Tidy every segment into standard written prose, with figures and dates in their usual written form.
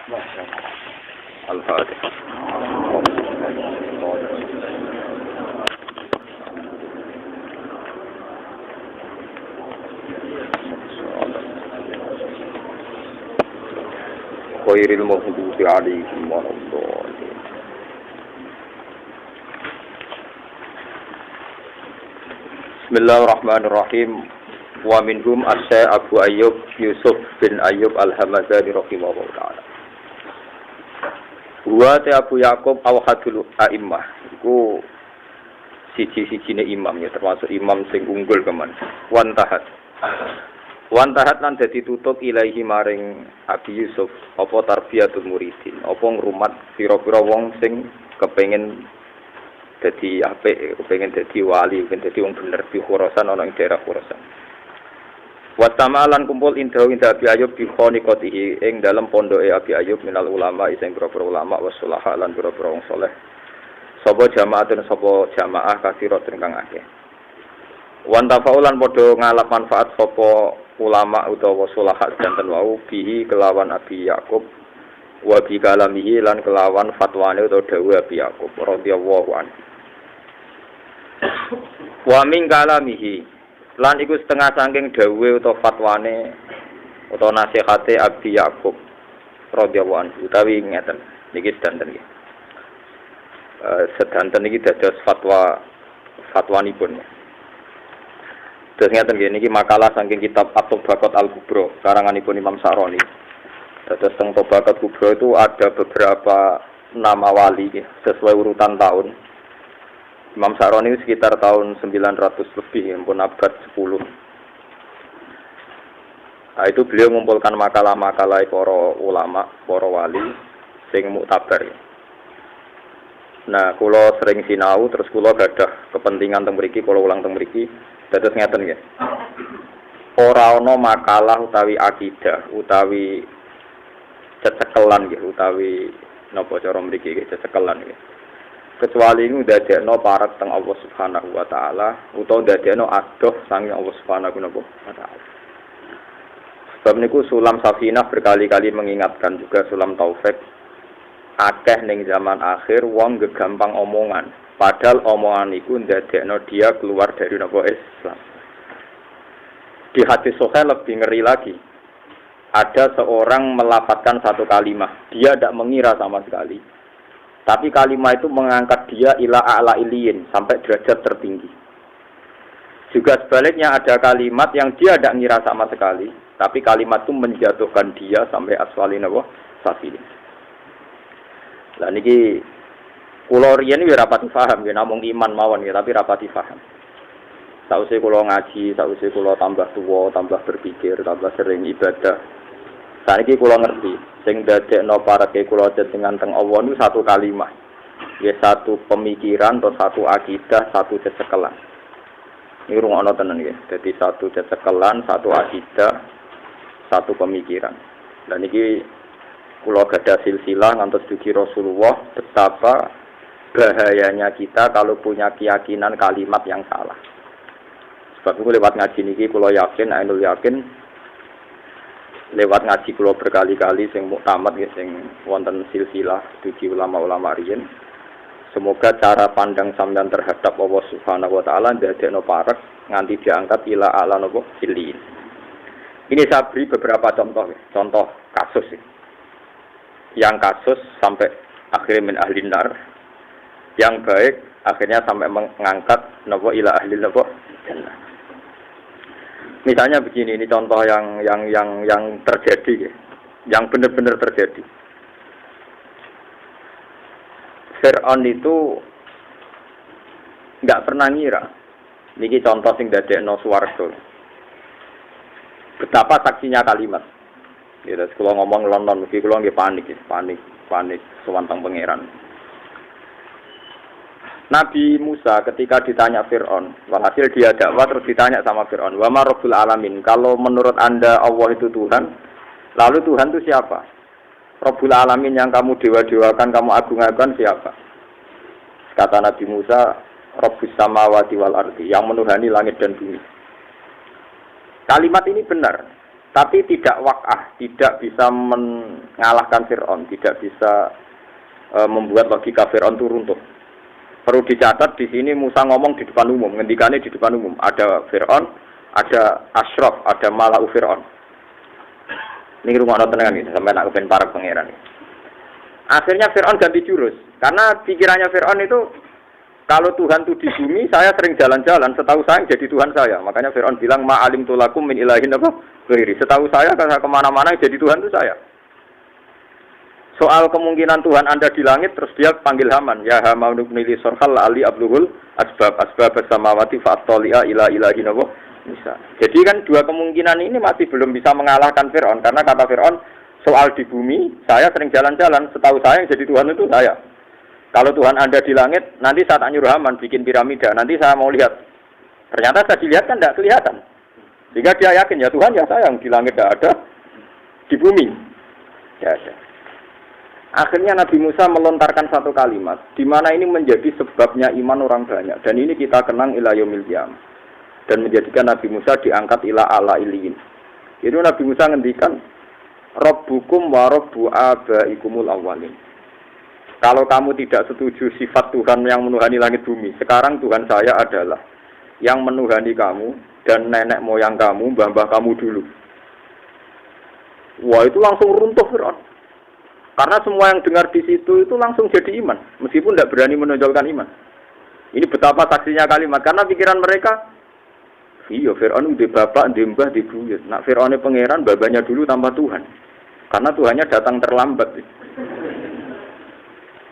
Al-Fatihah. Khairil maghdubi 'alaihim waladdallin. Bismillahirrahmanirrahim. Wa minhum Asy-Syaikh Abu Ayyub Yusuf bin Ayyub Al-Hamazani rahimahullah ta'ala. Wa ta Abu Yaqub awhadul a'immah. Iku siji-sijine imam ya, termasuk imam sing unggul keman. Wantahat lan dadi tutup ilahi maring Abi Yusuf apa tarbiyatul muridin, apa ngrumat pira-pira wong sing kepengin dadi apik, kepengin dadi wali, kepengin dadi wong bener di Khurasan ana ing daerah Khurasan. Wa tamalan kumpul indahu inda Abi Ayyub bi khoniqatihi ing dalem pondoke Abi Ayyub minal ulama sing pira-pira ulama wasulaha lan pira-pira wong saleh. Sapa jamaatun sapa jamaah kathira ingkang akeh. Wan tafaulan padha ngalap manfaat sapa ulama utawa sulaha janten wau bihi kelawan Abi Yaqub wa bi kalamihi lan kelawan fatwane utawa dawuh Abi Yaqub radhiyallahu anhu. Wa min kalamihi lan iku setengah saking dawuhe utawa fatwane utawa nasihate Abi Yaqub radhiyallahu anhu utawi ngeten niki sedanten nggih. Sedanten niki dados fatwanipun. Terus ngeten nggih niki makalah saking kitab At-Tabaqat Al-Kubra karanganipun Imam Sa'roni. Terus teng Tabaqat Kubra itu ada beberapa nama wali sesuai urutan tahun. Imam Sa'roni sekitar tahun 900 lebih, pun abad 10. Nah, itu beliau mengumpulkan makalah-makalah para ulama, para wali sing muktabar. Nah, kula sering sinau terus kula gadah kepentingan teng mriki, kula ulang teng mriki, dados ngeten nggih. Ora ana makalah utawi akidah, utawi cecekelan nggih, utawi napa cara mriki nggih cecekelan nggih. Kecuali ini ndadekno parek teng Allah Subhanahu wa taala utawa ndadekno adoh sange Allah Subhanahu wa taala. Sebab niku Sulam Safinah berkali-kali mengingatkan juga Sulam Taufik akeh ning zaman akhir wong gegampang omongan, padahal omongan iku ndadekno dia keluar dari napa Islam. Di hadis sahih lebih ngeri lagi. Ada seorang melafadzkan satu kalimat, dia tidak mengira sama sekali. Tapi kalimat itu mengangkat dia ila a'la iliyin sampai derajat tertinggi. Juga sebaliknya ada kalimat yang dia tidak ngira sama sekali, tapi kalimat itu menjatuhkan dia sampai aswalin wa safilin. Lah niki kula riyen ya rapati paham ya namung iman mawon ya tapi rapati paham. Sausé kula ngaji, sausé kula tambah tuwa, tambah berpikir, tambah sering ibadah. Saiki kula ngerti, sing dadekno pareke kula jenengan teng Allah niku satu kalimat. Ya satu pemikiran atau satu akidah, satu cecekelan. Ini rungokno tenan nggih. Dadi satu cecekelan, satu akidah, satu pemikiran. Dan iki kula gadah silsilah ngantos dugi Rasulullah betapa bahayanya kita kalau punya keyakinan kalimat yang salah. Sebab itu lewat ngaji niki kula yakin, ainul yakin lewat ngaji kula berkali-kali sing muktamad nggih sing wonten silsilah dugi ulama-ulama riyen. Semoga cara pandang sampeyan terhadap Allah Subhanahu wa taala ndadekno parek nganti diangkat ila ala napa silin. Ini saya beri beberapa contoh kasus. Yang kasus sampai akhirnya min ahli nar. Yang baik akhirnya sampai mengangkat napa ila ahli napa jannah. Misalnya begini, ini contoh yang terjadi, ya. Yang benar-benar terjadi. Fir'aun itu nggak pernah ngira. Ini contoh sing dadekno swarga. Betapa saksinya kalimat. Ya, kalau ngomong London, mesti kalau nggak panik, sewantang pangeran. Nabi Musa ketika ditanya Fir'aun, walhasil dia dakwah terus ditanya sama Fir'aun, wa ma rabbul alamin, kalau menurut anda Allah itu Tuhan, lalu Tuhan itu siapa? Rabbul alamin yang kamu dewa-dewakan, kamu agung-agungkan siapa? Kata Nabi Musa, Rabbus samawati wal ardi, yang menuhani langit dan bumi. Kalimat ini benar, Tapi tidak wak'ah, tidak bisa mengalahkan Fir'aun, tidak bisa membuat logika Fir'aun itu runtuh. Perlu dicatat di sini Musa ngomong di depan umum, ngendikannya di depan umum. Ada Fir'aun, ada Ashraf, ada Malau Fir'aun. Ini rumah tenang ini, sampai nak kepen para pangeran. Akhirnya Fir'aun ganti jurus, karena pikirannya Fir'aun itu kalau Tuhan itu di bumi, saya sering jalan-jalan, setahu saya jadi Tuhan saya. Makanya Fir'aun bilang, ma'alim tulakum min ilahin apa? Beri. Setahu saya, karena kemana-mana jadi Tuhan itu saya. Soal kemungkinan Tuhan Anda di langit, terus dia panggil Haman. Ya Haman nubnili sorhal ali abluhul asbab bersamawati fa'atoli'a ila ilahin apa? Bisa. Jadi kan dua kemungkinan ini masih belum bisa mengalahkan Fir'aun. Karena kata Fir'aun, soal di bumi, saya sering jalan-jalan, setahu saya yang jadi Tuhan itu saya. Kalau Tuhan Anda di langit, nanti saat nyuruh Haman bikin piramida, nanti saya mau lihat. Ternyata saya dilihat kan tidak kelihatan. Sehingga dia yakin, ya Tuhan ya saya yang di langit tidak ada, di bumi tidak ada. Akhirnya Nabi Musa melontarkan satu kalimat, di mana ini menjadi sebabnya iman orang banyak. Dan ini kita kenang ila yaumil qiyamah. Dan menjadikan Nabi Musa diangkat ila ala iliyin. Itu Nabi Musa ngendikan, Rabbukum wa rabbu abaikumul awwalin. Kalau kamu tidak setuju sifat Tuhan yang menuhani langit bumi, sekarang Tuhan saya adalah yang menuhani kamu dan nenek moyang kamu, mbah-mbah kamu dulu. Wah, itu langsung runtuh Fir'aun. Karena semua yang dengar di situ itu langsung jadi iman, meskipun tidak berani menonjolkan iman. Ini betapa saksinya kalimat, karena pikiran mereka, iya Fir'aun udah bapak, udah mbah, udah buyut. Nak Fir'aunnya pangeran, babanya dulu tanpa Tuhan. Karena Tuhannya datang terlambat.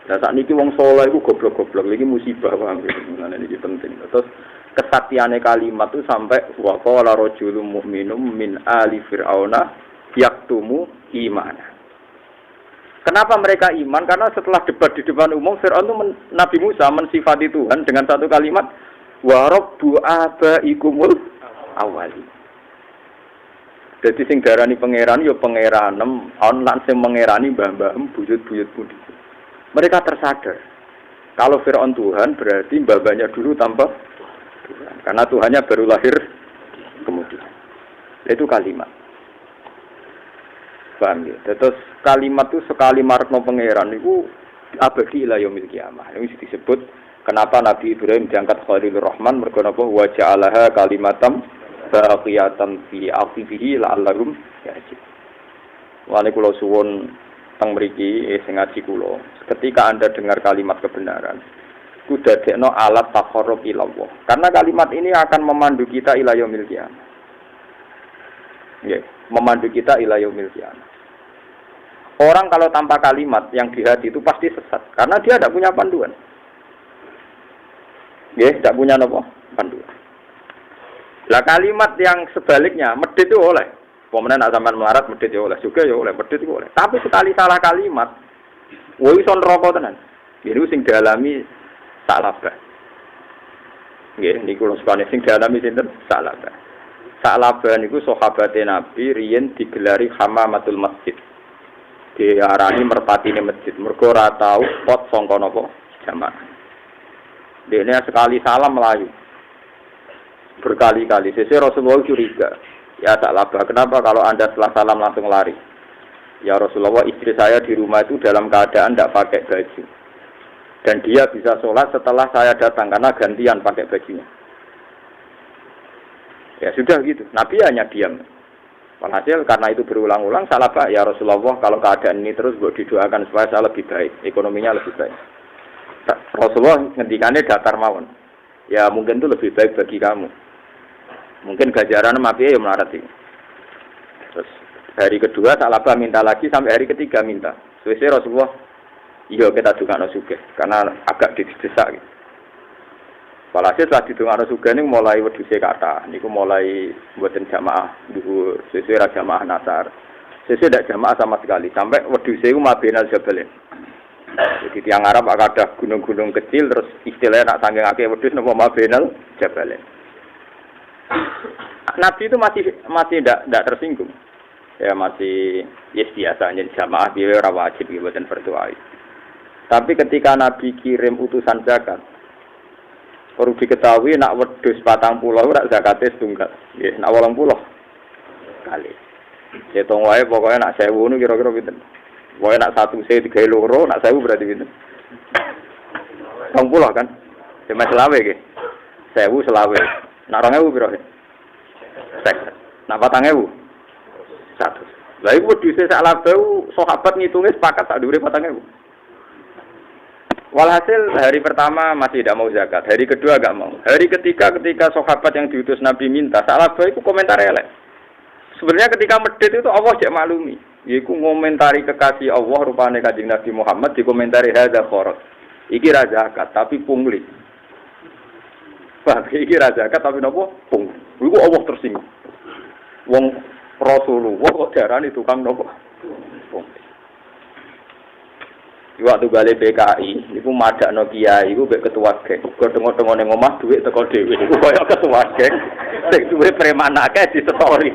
Nah saat ini wong soleh itu goblok-goblok, lagi musibah paham gitu. Nah ini penting. Terus kesaktiannya kalimat itu sampai wa qala rajulun mu'minum min ali fir'auna yaktumu imana. Kenapa mereka iman? Karena setelah debat di depan umum Fir'aun itu Nabi Musa mensifati Tuhan dengan satu kalimat wa rabbu abaikumul awali. Jadi sing darani pangeran yo pangeranem, on lan sing mengerani mbah-mbahmu buyut-buyut budi. Mereka tersadar, kalau Fir'aun Tuhan berarti babanya dulu tanpa Tuhan. Karena Tuhannya baru lahir kemudian. Itu kalimat. Paham ya? Terus kalimat itu sekali markno pangeran itu abadi ila yaumil qiyamah. Ini disebut kenapa Nabi Ibrahim diangkat Khalilur Rahman mergo napa wa ja'alaha kalimatam baqiyatan fi aqibihi la'allahum yarji. Wali kula suwun teng mriki sing ngaji kula. Ketika Anda dengar kalimat kebenaran, ku dadekno alat taqarrub ila Allah. Karena kalimat ini akan memandu kita ila yaumil qiyamah. Nggih, memandu kita ila yaumil qiyamah. Orang kalau tanpa kalimat yang di hati itu pasti sesat karena dia tidak punya panduan. Nggih, tidak punya apa? Panduan. Lah kalimat yang sebaliknya, medhit itu oleh. Pemenang nak sampean melarat medhit ya oleh, juga ya oleh, medhit itu oleh. Tapi sekali salah kalimat, woi son rokok tenan. Ini sing dialami Sa'labah. Nggih, niku lho sekane sing dialami sinten? Sa'labah. Sa'labah niku sahabate Nabi riyen digelari Hamamatul Masjid. Diarani merpatine masjid. Mergo ora tau pot sangka napa jamaah. Dene sekali salam melayu. Berkali-kali. Sesuk Rasulullah curiga. Ya Sa'labah, kenapa kalau Anda setelah salam langsung lari? Ya Rasulullah, istri saya di rumah itu dalam keadaan tidak pakai baju. Dan dia bisa sholat setelah saya datang, karena gantian pakai bajunya. Ya sudah gitu, Nabi hanya diam. Walhasil karena itu berulang-ulang, Sa'labah, ya Rasulullah, kalau keadaan ini terus buat didoakan supaya saya lebih baik, ekonominya lebih baik. Rasulullah ngendikannya datar mawon. Ya mungkin itu lebih baik bagi kamu. Mungkin gajaran mafi ya melarat ini. Terus hari kedua Sa'labah minta lagi sampai hari ketiga minta. Sesuai Rasulullah, iya kita juga nasuke karena agak didesak. Gitu. Walhasil setelah didongakno sugih ini mulai wedhuse kata. Niku mulai buatin jamaah dhuwur, sesuai jamaah nasar. Sesuai tidak jamaah sama sekali sampai wedhuse iku mabena jabalen. Jadi tiang Arab ada gunung-gunung kecil terus istilahnya nak saking akeh wedhus napa mabenal jabalen. Nabi itu masih tidak tersinggung. Ya masih biasa jadi jamaah dia ora wajib buatan berdoa. Tapi ketika Nabi kirim utusan zakat, perlu diketahui nak wedhus 40 ora zakate setunggal. Nggih, nak 80 kali. Hitung wae pokoknya nak 1000 nu kira-kira pinten. Pokoke nak 1 se 3 loro, nak 1000 berarti pinten? 20 kan? Cuma selawe iki. 1000 selawe. Nak 2000 piro? 50. Nak 4000? 100. Lah iku wedhuse sak labau sahabat ngitunge sepakat tak dhuwure 4000. Walhasil hari pertama masih tidak mau zakat, hari kedua agak mau. Hari ketiga ketika sahabat yang diutus Nabi minta, sak labau iku komentar elek. Sebenarnya ketika medit itu Allah jek maklumi. Iku ngomentari kekasih Allah rupane Kanjeng Nabi Muhammad dikomentari hadza kharat. Iki ra zakat tapi pungli. Wah, iki ra zakat tapi napa? Pungli. Iku Allah tersinggung. Wong Rasulullah kok diarani tukang napa? Pungli. Waktu balik PKI, iku madakno kiai, iku mek ketua geng. Kok tengok-tengok ning omah dhuwit teko dhewe. Iku koyo ketua geng. Sing duwe preman akeh disetori.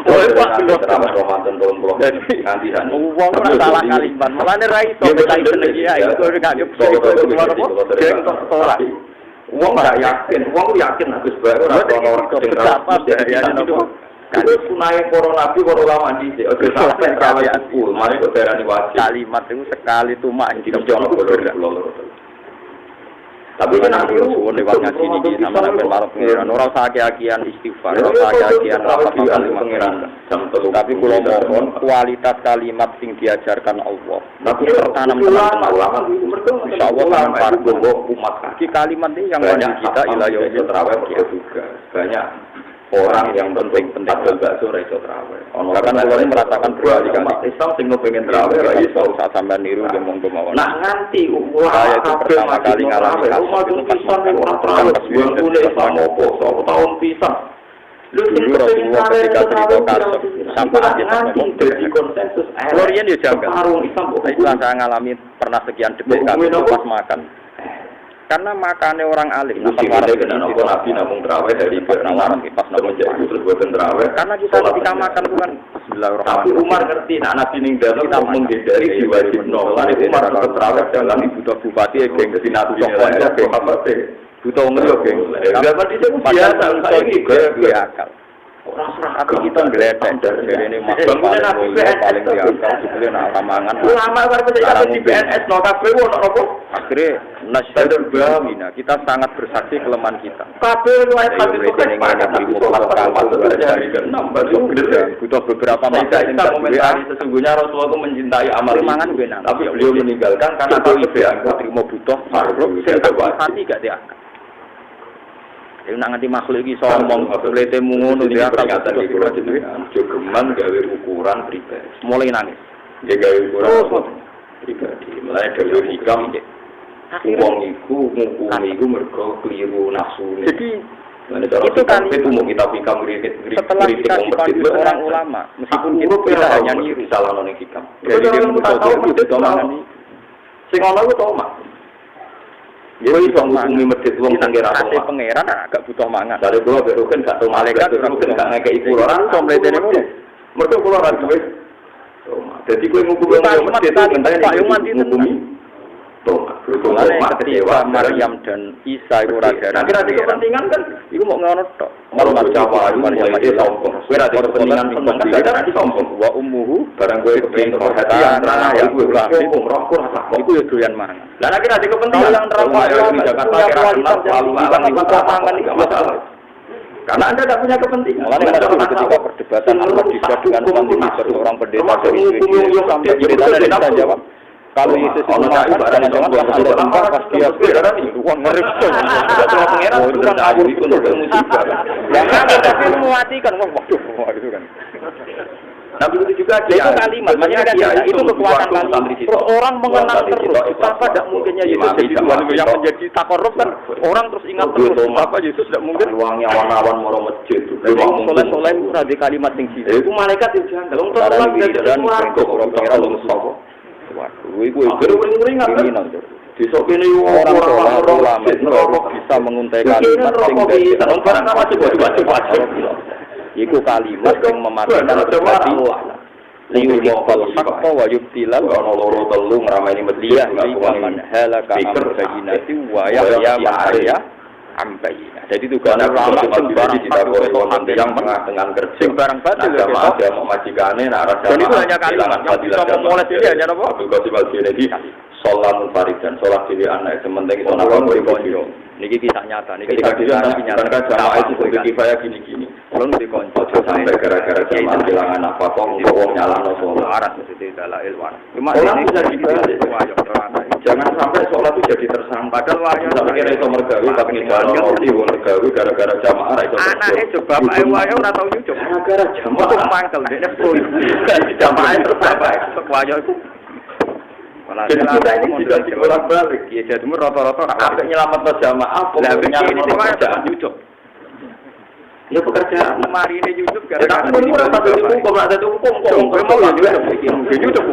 Oh, Pak, Ramadan tahun 20 nganti jan. Wong ora salah kalimat. Mulane ra iso PKI jeneng kiai, iku gak yo ketua apa? Geng kok ora. Wong ora yakin, wong yakin Gus Bae ora ono apa dari itu. Itu sunai corona nabi ulama dhisik. Ojo sampai kalian full, mari kok darani wajib. Kalimat itu sekali tumak di jono loro. Tapi kan aku suwun lewat ngaji niki sama nang marang pengiran. Ora usah aki-akian istighfar, ora usah aki-akian rapat kalimat pengiran. Tapi kula mohon kualitas kalimat sing diajarkan Allah. Tapi tertanam ulama insyaallah sampeyan pargo umat kaki kalimat ini yang banyak kita ilayo terawih juga. Banyak orang yang penting bakso ra iso traweh. Kan kula merasakan berkali-kali Islam sing pengen traweh ra iso sak sampean niru nggih monggo mawon. Nah nganti saya itu pertama kali ngalami kasus itu pas orang traweh kuwi Islam opo tahun pisan. Lu sing Rasulullah ketika cerita kasus sampai akhir ngomong dadi konsensus. Lorian yo jaga. Setelah saya ngalami pernah sekian detik kasus pas makan. Karena makannya orang alim, Nabi namung terawih dari pas namung jadi terus buatan terawih. Karena kita ketika makan bukan Bismillahirrahmanirrahim. Tapi Umar ngerti, nak Nabi ning dalam kita menghindari diwajib nol. Lalu Umar tetap terawih dalam butuh bupati, geng sinatu sokoh, geng apa sih? Butuh umur geng. Dapat itu biasa, saya ini gak akal. Tapi kita ngeletek dari ini makhluk paling diangkat sebelum nak ramangan. Ulama kan bisa di BNS no kafe wono nopo. Akhirnya nasyadul bamina kita sangat bersaksi kelemahan kita. Kafe luar hati itu kan butuh beberapa masa kita komentari sesungguhnya Rasulullah itu mencintai amal iman. Tapi beliau meninggalkan karena tahu ibadah terima butuh makhluk hati gak diangkat. Yang nak nganti makhluk iki sombong, letemu ngono dia akal iki kula jenenge jogeman gawe ukuran pribadi. Mulai nangis. Dia gawe ukuran pribadi. Mulai dari hikam wong iku ngukumi iku mergo kliru nafsune. Jadi itu kan itu mau kita hikam setelah kita dipandu orang ulama, meskipun kita hanya niru salahane hikam. Jadi dia tahu itu domani. Sing ono ku tomak. Jadi iso ngukumi medhit wong sing kira ati pangeran agak butuh mangan. Dari kula beruken gak tau malaikat beruken gak ngekeki ora iso mletene ngono. Mergo kula ora duwe. Dadi kowe ngukumi medhit ngenteni Pak yo mati ngukumi. Ketika Maryam dan Isa itu raga. Kira-kira kepentingan kan iku mau ngono tok. Kalau Jawa Maryam iki sombong. Kowe ra kepentingan seneng kan sombong. Wa ummuhu barang kowe kepengin perhatian ya iku ora rokok rasa. Iku yo doyan mangan. Lah nek kira kepentingan yang rokok di Jakarta kira kenal selalu mangan iki masalah. Karena Anda tidak punya kepentingan. Ketika perdebatan Al-Qadisiyah dengan seorang pendeta dari Indonesia sampai jadi tanda jawab. Kalau itu sebenarnya ibaratnya jangan ada tempat pas dia berani uang mereka cuma pengeran uang awur itu untuk musibah yang ada tapi mematikan waduh itu kan. Nah begitu juga itu kalimat makanya itu kekuatan kalimat orang mengenal terus apa tidak mungkinnya Yesus jadi Tuhan yang menjadi takorup kan orang terus ingat terus apa Yesus tidak mungkin uangnya awan-awan moro masjid soleh-soleh itu ada kalimat yang itu malaikat itu jangan kalau dan pengeran lu waduh, ibu ini nanti. Besok ini orang ulama itu bisa menguntai kalimat sing dari barang apa coba. Iku kalimat yang mematikan pribadi. Liu yaqal haqqa wa yubtilal ana loro telu ngrameni medhia iki man halaka am bayinati wa ya ambayina. Jadi tugasnya ulama itu barang ditakoi wonten yang tengah-tengah kerja. Barang batil ya ada mau majikane nak arah jamaah. Dan itu hanya kalimat yang bisa memulai ini hanya apa? Abdul Qasim Al-Jilani sholat munfaridan, sholat diri anak sementing itu nak konco. Niki kisah nyata. Niki ketika dia nyata jamaah itu sebagai kifayah gini-gini. Belum dikonco sampai gara-gara jamaah kehilangan apa kok wong nyalahno sholat. Waras mesti dalail waras. Cuma ini bisa dibalik. Jangan sampai sholat itu jadi tersangka. Padahal wayah sampai kira itu mergawi tapi ngejalan roti wong mergawi gara-gara jamaah itu. Anake coba bapake wayah ora tau nyucuk. Gara-gara jamaah mangkel dene full. Jamaah tersangka. Wayah itu jadi kita ini sudah dibolak-balik. Ya jadi rata-rata apa nyelamat jamaah lah begini pekerjaan nyucuk. Ya pekerjaan mari ini nyucuk gara-gara ini ora satu hukum ada hukum kok mau juga nyucuk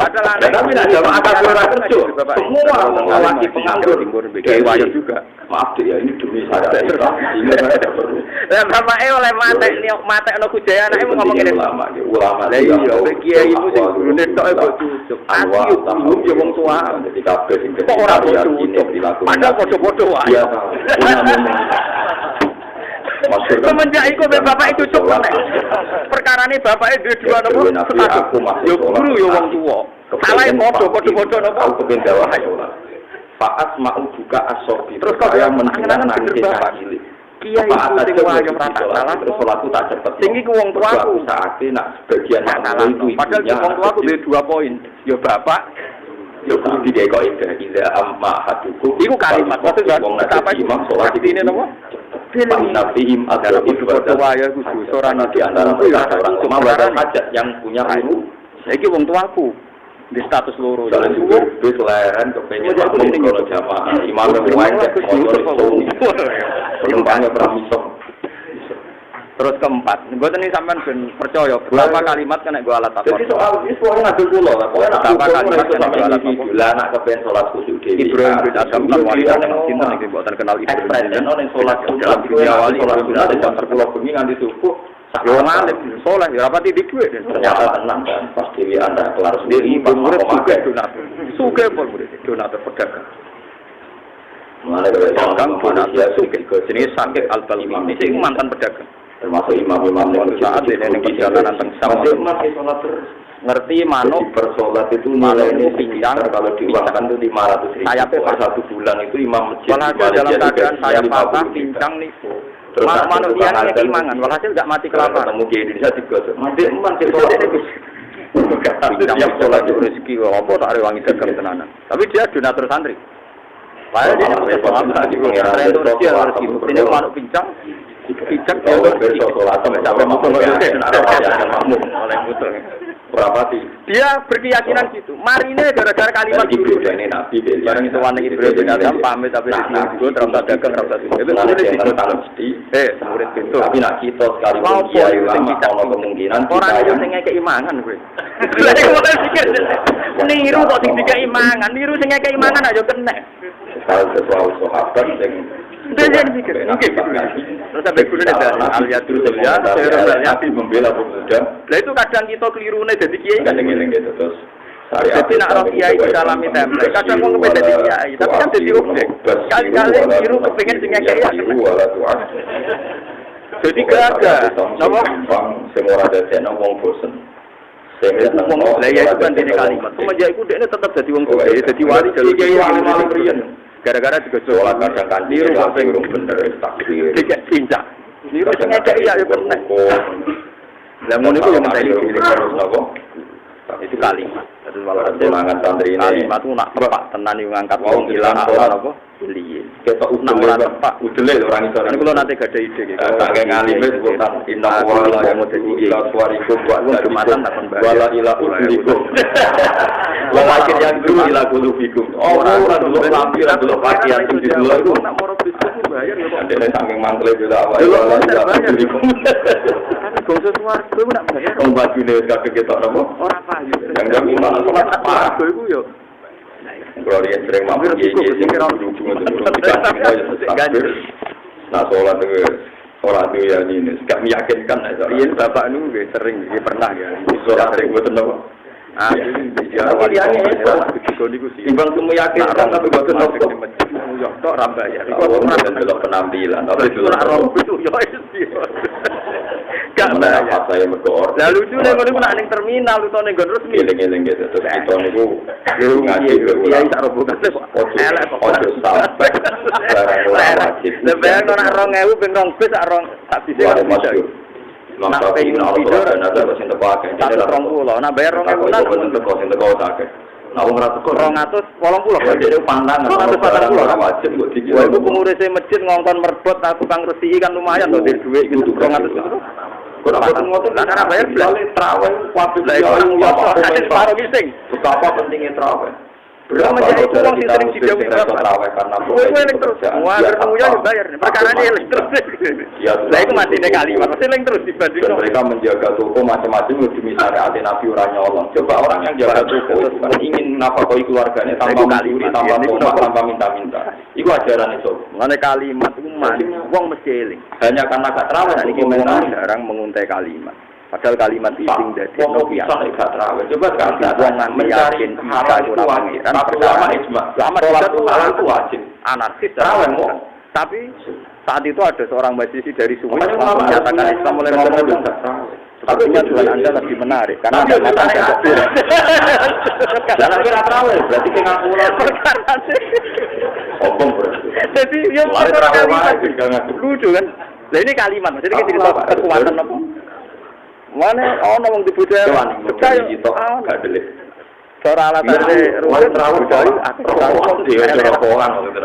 padahal tapi tidak jamaah kabeh ora kerja. Semua mengawasi penganggur wayah juga. Maaf ya ini demi saya. Lah bapake oleh matekno kujaya anake ngomong ngene ulama. Lah iya kiai itu sing gurune tok e kok cucuk. Asli yo wong tua. Dadi kabeh sing kok ora cucuk dilakukan. Padahal padha-padha wae. Semenjak iku bapak itu cucuk nek. Perkarane bapake duwe dua napa? Yo guru yo wong tuwa. Salah padha-padha napa? Aku kepen dawa ayo. Faat mau buka asobi. Terus kok yang mendengar nangis cilik. Kiai itu sing wayah rata salah. Terus salatku tak cepet. Sing iki wong tuaku saate nak sebagian salah itu. Padahal wong tuaku duwe 2 poin. Ya bapak yo kudu dikok ida amma haduku. Iku kalimat maksud apa imam salat ini napa? Nabihim adalah ibadah wayah kudu ora di antara mereka orang pemawar hajat yang punya ilmu. Saiki wong tuaku di status loro jalan juga wis lahiran kepengin makmum kalau jamaah imam wajib penumpangnya peramisok. Terus keempat, mboten iki sampean ben percaya berapa kalimat kena go alat takon. Jadi soal iki soal ngadu kula lah. Pokoke berapa kalimat kena go alat takon. Lah anak kepen salat khusyuk dhewe. Ibrahim bin Adam lan wali nang sinten iki mboten kenal Ibrahim. Nek salat dalam dunia wali salat sunat jam 10 bengi nganti subuh. Yo ngalim saleh ya rapati di dhuwit. Ternyata tenang kan pas dhewe Anda kelar sendiri murid juga donatur. Suge pun murid donatur pedagang. Mulai dari dagang donatur suge jenis sakit al-balimi ini sing mantan pedagang. Termasuk imam-imam yang saat ini yang perjalanan tentang sholat terus ngerti manuk bersolat itu nilainya pincang kalau diuangkan itu 500.000 sayapnya per 1 bulan itu imam masjid walhasil dalam keadaan saya patah pincang nih manuk dia ini keimangan walhasil gak mati kelaparan ketemu di Indonesia digosok mati eman ke sholat pincang sholat itu rezeki apa tak rewangi dagang tenanan tapi dia donatur santri padahal dia ini manuk pincang Pijak kalau besok sholat sampai makmum oleh mutu. Dia berkeyakinan gitu. Mari ini gara-gara kalimat itu ini nabi. Barang itu wanita Ibrahim bin Adam pamit tapi itu terus dagang terus itu murid itu mesti. Murid itu. Tapi nak kita sekali pun kiai ulama kalau kemungkinan orang itu sing keimangan kowe. Niru kok sing keimangan, niru sing keimangan aja kena. Kalau sesuatu sahabat sing dia pikir, mungkin terus sampai guru aliatul ya, saya membela pemuda. Lah itu kadang kita keliru nih jadi kiai kan gitu terus. Jadi nak roh kiai dalam template, kadang mau kepengen jadi kiai, tapi kan jadi objek. Kali-kali keliru kepengen jadi kiai. Jadi gagal. Napa? Semua ada channel wong bosen. Lah ya itu kan dene kalimat. Semenjak iku dekne tetep dadi wong gede, dadi wali jalur kiai malam riyen. Gara-gara juga sholat kadang kan niru sampai urung bener takbir. Dikek pincak. Niru sing ngekek ya bener. Lah ngono iku yo ngenteni terus napa? Itu kalimat. Terus malah semangat santri ini. Kalimat ku nak tepak tenan yo ngangkat wong ilang apa? Liye. Ketok udele tepak udele orang iso. Kan kula nate gadah ide iki. Kakek ngalime sebutan inna wa la ya mudhi suarikum wa jumatan wala ila ulikum. Wong akhir yang dulu ila kulubikum. Ora dulu lampi ora dulu pakaian sing dulu iku nak moro bisnis bayar yo kok. Dene saking mangkle dulu awake ila ulikum. Tapi gongso suwarga ku nak bayar. Wong bajune wis kakek ketok napa? Ora payu. Yang kami malah sholat apa? Iku yo. Kalau dia sering mampir sing kira dukung itu nah sholat itu ya ini gak meyakinkan iya bapak nu sering pernah ya sholat sering buat apa? Jadi dia mergo niku sih. Timbang semua yakin kan tapi boten nopo. Yo tok ra bayar. Iku ora delok penampilan, tapi delok ora itu yo gak bayar. Apa saya mergo order. Lah lucune ngono iku nek ning terminal utawa ning nggon resmi. Eling-eling gitu terus kita niku ngaji kiai sak robokan kok elek kok ojo sampai barang ora wajib. Lebayang ora 2000 ping 2 bis sak rong sak bisa. Nak pengen tidur ada sing teko akeh. 120. Nak bayar 2000 lan teko sing teko akeh. Nah, wong ra teko 280. Jadi pandangan 280 wajib kok dikira. Wah, iku pengurusi masjid ngongkon merbot aku kang resiki kan lumayan lho dari duit gitu 200 itu. Kok apa ngoten lan ora bayar blas traweh wabib lah iku paro gising. Betapa pentingnya traweh. Berapa menjadi itu orang sering didawi berapa? Karena eling terus. Wah, kermunya dibayar. Perkara ini eling terus. Lah itu mati nek kalimat. Masih eling terus dibanding. Mereka menjaga toko macam-macam demi syariat Nabi ora nyolong. Coba orang yang jaga toko bukan ingin nafkahi keluarganya tanpa mencuri, tanpa rumah, tanpa minta-minta. Iku ajaran itu. Mane kalimat itu wong mesti eling. Hanya karena gak terawih niki jarang menguntai kalimat. Padahal kalimat itu dadi nopo bisa gak terawih. Coba gak wong mencari halal itu pangeran pertama ijma. Salat itu wajib. Anarkis terawih kok. Tapi saat itu ada seorang mahasiswa dari Suwis menyatakan Islam mulai ngomong tapi tujuan Anda lebih menarik karena Anda matanya kecil. Jangan kira terawih berarti kena pulang perkara. Omong berarti. Jadi yang kalimat lucu kan. Lah ini kalimat maksudnya kita kekuatan apa? Mana ono wong dibutuh percaya gak delik. Ora alatane ruwet terawih aku tahu dia ora orang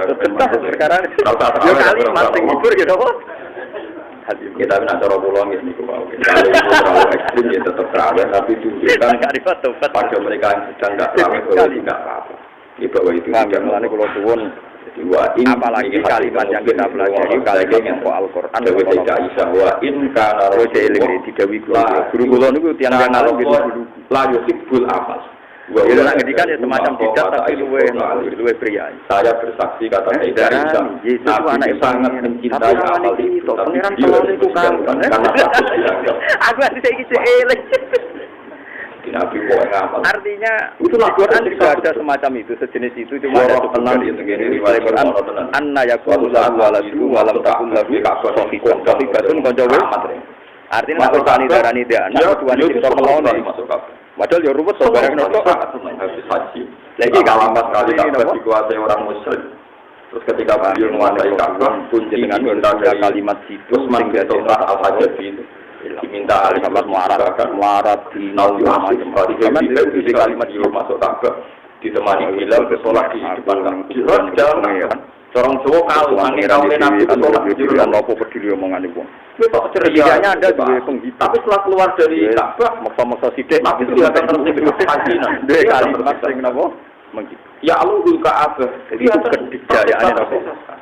sekarang yo kalimat sing hibur gitu apa? Kita nak cara kula nggih niku wae. Kalau terlalu ekstrim ya tetap terawih tapi tunjukkan pada mereka yang sedang tidak terawih tidak apa-apa. Di bawah itu tidak mulane kula suwun apalagi kalimat yang kita pelajari kalimat yang Al-Qur'an Dewi Aisyah wa in kana rajulun didawi guru kula niku tiyang ngalung gitu la yuhibbul amal. Ya nak ngedikan ya semacam bidat tapi luwe pria. Saya bersaksi kata Aisyah Yesus anak sangat mencintai amal itu. Pangeran selalu itu kan. Aku nanti saiki eling. Nabi kok ngamal. Artinya itulah Quran juga ada semacam itu sejenis itu cuma ada tenan itu ngene riwayat Quran anna yaqulu waladu wa lam takul lahu sahihun kafibatun kancawe artinya nek Quran darani dia anak tuan iki to melone padahal ya ruwet to bareng nopo habis haji lagi kalimat kali tak dikuasai orang musyrik terus ketika beliau menguasai Ka'bah pun dengan kalimat itu sing ditolak al-hajat itu diminta oleh sahabat muarat di macam itu kalimat itu masuk Ka'bah ditemani Bilal ke sholat di depan Ka'bah jalan orang Jawa kalau pangeran Nabi itu sholat di depan apa peduli omongan itu cerianya ada di penghibur tapi setelah keluar dari Ka'bah maksa-maksa sidik Nabi itu akan terus hajinan dua kalimat sing napa ya Allahul Ka'bah itu kedikjayaannya apa?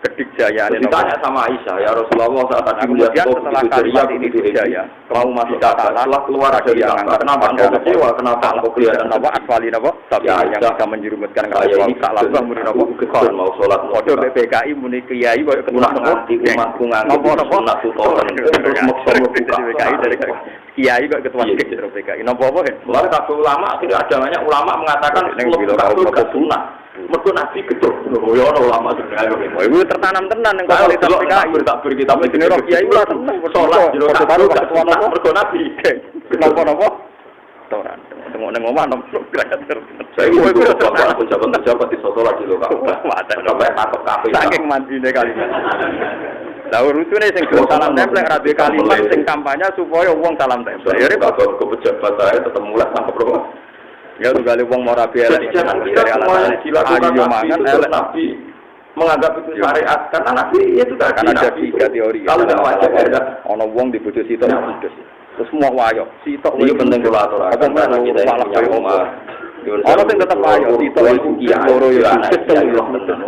Kedikjayaannya ditanya sama Aisyah ya Rasulullah saat tadi melihat setelah kalimat ini dijaya mau masuk Ka'bah setelah keluar dari Ka'bah kenapa engkau kecewa kenapa engkau kelihatan apa asfali apa tapi yang bisa menjerumuskan kalau ini salah muni apa kekon mau sholat kode BPKI muni kiai koyo ketua nganti umat apa sunat tutoran terus maksa BPKI dari kiai kok ketua BPKI napa apa mulai kabeh ulama akhirnya ada banyak ulama mengatakan kalau sunnah mergo nabi gedhe yo ora ulama itu tertanam tenan ning kualitas PKI takbir kita jenenge roh kiai ora seneng salat jero baru ketua nopo mergo nabi napa toran tengok ning omah nopo saya itu pejabat di salat di lokal sampai takut kabeh saking mandine kalimat lah urutane sing salam tempel ra duwe kalimat sing kampanye supaya wong salam tempel ya kok pejabat saya tetep mulai tangkep lho ya tuh wong mau rapi elek dari alasan dilakukan Nabi menganggap itu syariat karena Nabi itu tadi karena ada tiga teori kalau tidak wajar ada ono wong di bojo sitok terus semua wayo sitok iki penting kula aturaken apa kita punya omah ono sing tetep wayo sitok iku kiai loro ya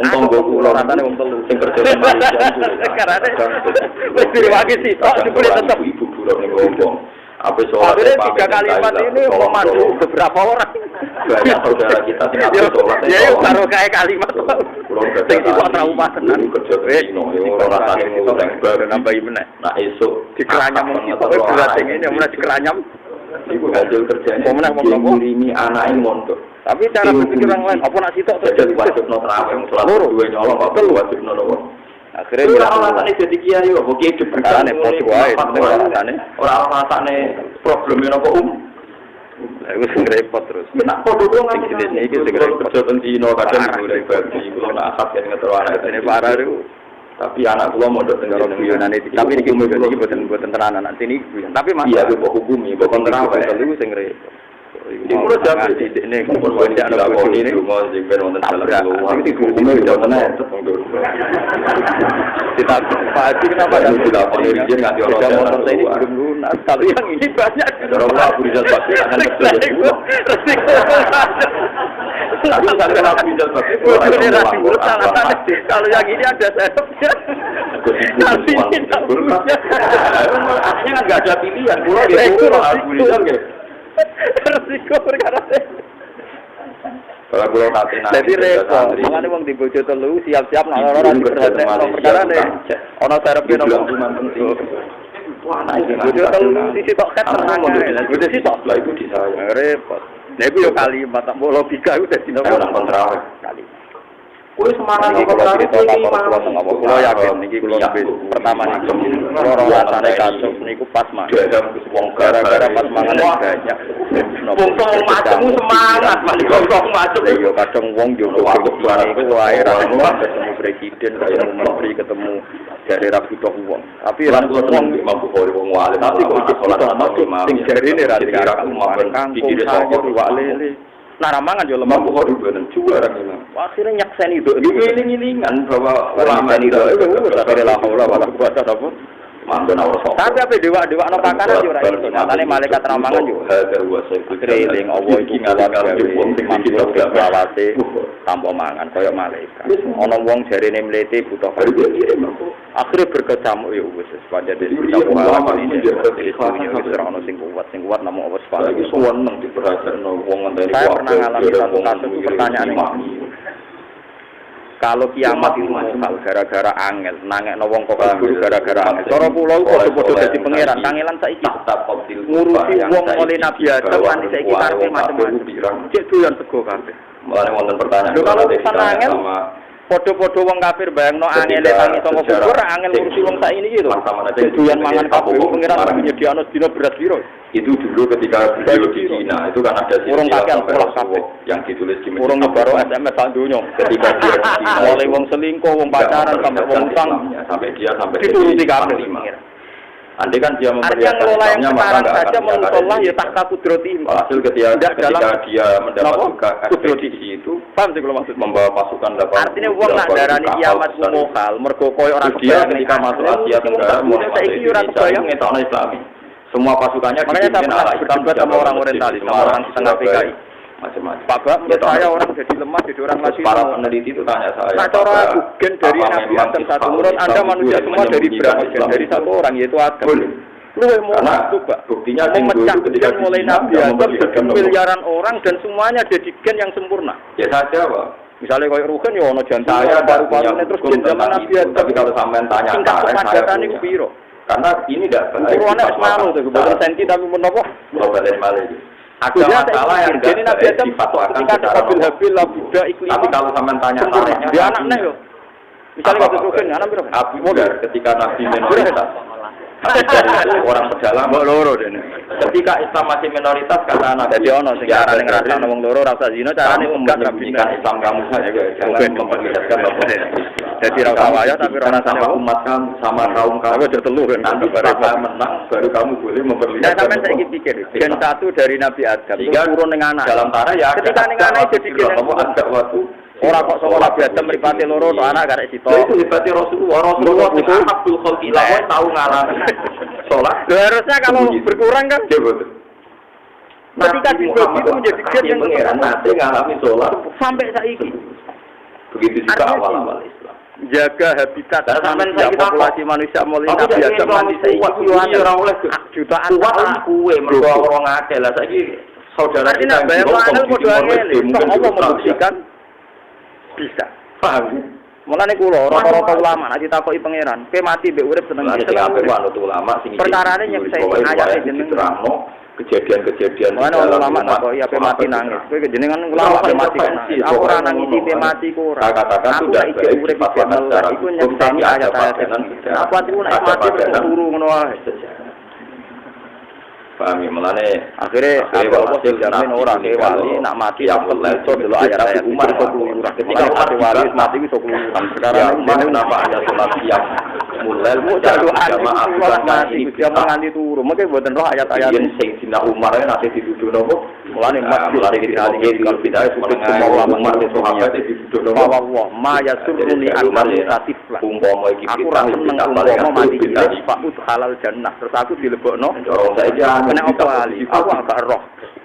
untung go kula rasane wong telu sing kerja karane wis diwagi sitok dipune tetep ibu kula ning ngomong apa sholat tiga kalimat ini memandu beberapa orang banyak saudara kita tidak sholat ya yuk taruh kayak kalimat sing itu trauma tenan kerja dino ora rasane ngutang baru nambahi meneh nah esuk dikeranyam itu berat sing ini mulai dikeranyam iku hasil kerjane ngirimi anake mondok Tapi cara berpikir orang lain, apa nak sitok jadi wajib no terawih, selalu dua nyolong, apa wajib no nopo. Akhirnya dia alasannya jadi kiai, apa kiai debutan orang-orang problemnya nopo Aku sing repot terus. Nak podo dong iki sing repot ten dino kadang golek babi, kula nak akad yen ngetruane ini parah itu. Tapi anak kula mondok teng guyonane tapi iki boten tenanan nanti ini tapi Mas iya kok hukumi kok terawih telu sing repot. Iki mulo jabe ini kumpul wae ana lakoni ini dungo sing ben wonten dalam kula. Iki hukume yo tenan. Kita Pak kenapa dan tidak boleh dia nganti orang motor saya ini belum lunas. Tapi yang ini banyak. Orang Abu Rizal Bakri akan resiko. Tapi sampai Abu Rizal Bakri kalau yang ini ada serepnya. Tapi ini tak punya. Artinya nggak ada pilihan. Pulau itu Abu Rizal gitu. Resiko perkara. Kalau pulau nanti jadi repot. Makanya wong di bojo telu siap-siap nak ora diperhatikan perkara ne. Ono serepnya nomor penting. Wah, bojo telu sisi tok ket tenang. Bojo sisi tok lah itu di saya. Repot. Nek iku yo kalimat tak logika iku dadi nang kontra kali. Kuwi semangat kontra iki kula yakin iki kula pertama niku ora rasane kasus niku pas mah. Wong gara-gara pas mangan banyak. Wong macammu semangat mas wong macam. Iya kadang wong yo iku wae ra ketemu presiden, ketemu menteri, ketemu dari ra butuh wong. Tapi ra wong mampu kok wong wale. Tapi kok salat sing jarine ra dikakak makan kangkung sayur wak lele. Nah ramangan yo lemah kok ben juara memang. Akhirnya nyakseni itu. Ngiling-ngilingan bahwa ulama itu akhirnya la haula wala quwata illa billah. Mandan ora sok. Tapi ape dewa-dewa ana pakanan yo ora iso. Nyatane malaikat ramangan yo. Ada wa saya keliling Allah iki ngalah wong sing makhluk lawase tanpa mangan kaya malaikat. Ana wong jarene mlete butuh akhirnya berkecamuk ya wis pancen kita ulama ini ana sing kuat namung Allah Subhanahu iki seneng diperhatekno wong ngenteni saya pernah ngalami satu kasus pertanyaan ini. Kalau kiamat itu mukal gara-gara angel, nangekno wong kok guru gara-gara angel. Cara kula padha-padha dadi pangeran, kangelan saiki ngurusi wong oleh Nabi Adam nganti saiki karepe macam-macam. Cek doyan sego kabeh. Mulane wonten pertanyaan. Lho kalau urusan angel padha-padha wong kafir bayangno angele tangi saka kubur, angel ngurusi wong sak ini gitu. Doyan mangan kabeh pangeran nyediakno dina beras piro. Itu dulu ketika beliau di Cina itu kan ada urung kakean pola kabeh yang ditulis di urung ngebaro SMS sak donya ketika dia di Cina oleh wong selingkuh wong pacaran sampai wong utang sampai dituruti kabeh. Andai kan dia memperlihatkan Islamnya maka nggak saja menolak ya tak kudrati. Hasil ketika dia mendapat kudroti itu paham sih kalau maksud membawa pasukan 8 artinya wong nak darani kiamat mukal mergo koyo ora dia ketika masuk Asia Tenggara mulai Indonesia ngetokno Islami. Semua pasukannya dipimpin oleh Islam sama orang orientalis, sama orang setengah PKI. Macam-macam. Pak menurut saya orang jadi lemah, jadi orang Latino. Para peneliti itu tanya saya. Nah, cara gen dari Nabi Adam satu. Menurut Anda manusia semua dari berapa gen? Dari satu orang, yaitu Adam. Lu mau masuk, Pak. Buktinya memecah gen mulai Nabi Adam miliaran orang dan semuanya jadi gen yang sempurna. Ya saja, Pak. Misalnya kayak Ruhen ya ono jantung paru-paru terus gen zaman Nabi Adam. Tapi kalau sampean tanya saya punya. Karena ini tidak baik. Ukurannya semalu tuh, bukan senti tapi menopo. Bukan malah itu. Ada masalah yang tidak baik difatwakan secara habil buddha iklim. Tapi kalau sampean tanya tariknya, dia anaknya yo. Misalnya kalau Ruhen, anak berapa? Abu Bakar ketika Nabi minoritas. Orang pedalaman loro dene. Ketika Islam masih minoritas kata anak dadi ono sing carane ngrasakno wong loro rasa zina carane menyembunyikan Islam kamu saja jangan memperlihatkan bahwa dadi ra kawaya tapi ora rasane umat kamu sama kaum kamu aja telu kan nanti pada menang baru kamu boleh memperlihatkan. Nah, sampean saiki pikir gen satu dari Nabi Adam turun ning anak. Dalam tanah ya ketika ning anak jadi gen ada waktu ora kok saka Nabi Adam mripate loro to anak karek sito. Itu hebatnya Rasulullah itu Abdul Khalqi lawan tahu ngalami sholat. Harusnya kalau berkurang kan. Ketika dibagi itu menjadi gen yang pengiran nanti ngalami sholat sampai saiki. Begitu juga awal-awal Islam. Jaga habitat sampai saiki populasi manusia mulai Nabi Adam nanti saiki ora oleh jutaan tahun kuwe mergo orang akeh lah saiki saudara kita yang padha ngene Allah membuktikan bisa. Paham? Mulane kula rata-rata ulama nek ditakoki pangeran, kowe mati mbek urip seneng sing apik wae ulama sing perkarane nyekseni ayate jeneng kejadian-kejadian. Mana ulama tak kok iya mati nangis. Kowe jenengan ulama mati nangis. Aku ora nangis mati ku ora. Katakan sudah iki urip iku nyenteni ayat-ayat. Apa tuh nek mati turu ngono wae. Paham ya, melane akhirnya apa sih jamin orang wali nak mati yang itu dulu ayat-ayat Umar itu keluyuran ketika mati wali mati itu keluyuran sekarang kenapa ada sholat siang mulai jadu jamaah sholat mati dia menganti turu mungkin buatan roh ayat-ayat sing Sina Umar nanti dituduh nopo mulane mulane kita hari kalau tidak semua ulama itu sahabat dituduh nopo Allah ma yasuruni al-maritatif umpama iki aku ra seneng umpama mati iki fakut halal jannah terus aku dilebokno kena apa ali aku agak roh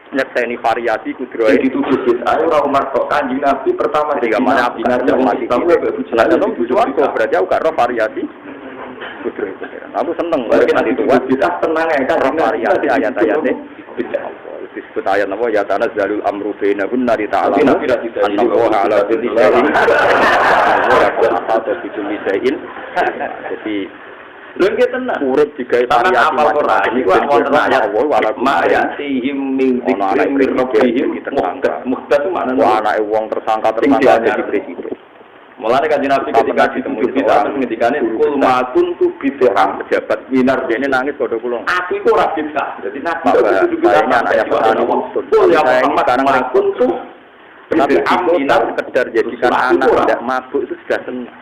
nyekseni variasi kudroe dituduh bid'ah ora Umar kok Kanjeng Nabi pertama tiga Nabi mati berarti aku gak roh variasi kudroe aku seneng nanti tua bid'ah tenang ya kan variasi ayat-ayatnya disebut ayat apa ya tanazzalul amru bainahum nari ta'ala annallaha ala kulli syai'in wa kulli syai'in jadi lha nggih tenan urip digawe variasi Quran iki wonten ayat wa yatihim min dzikrin rabbihim muhdas maknane anake wong tersangka jadi presiden. Mulane Kanjeng Nabi ketika ditemui kita ngendikane kul ma kuntu bid'ah pejabat minar dene nangis padha kula. Aku iku ora bid'ah. Dadi Nabi itu juga anak yang petani kul ya Muhammad sekarang kuntu tapi aku tak sekedar jadikan anak tidak mabuk itu sudah senang.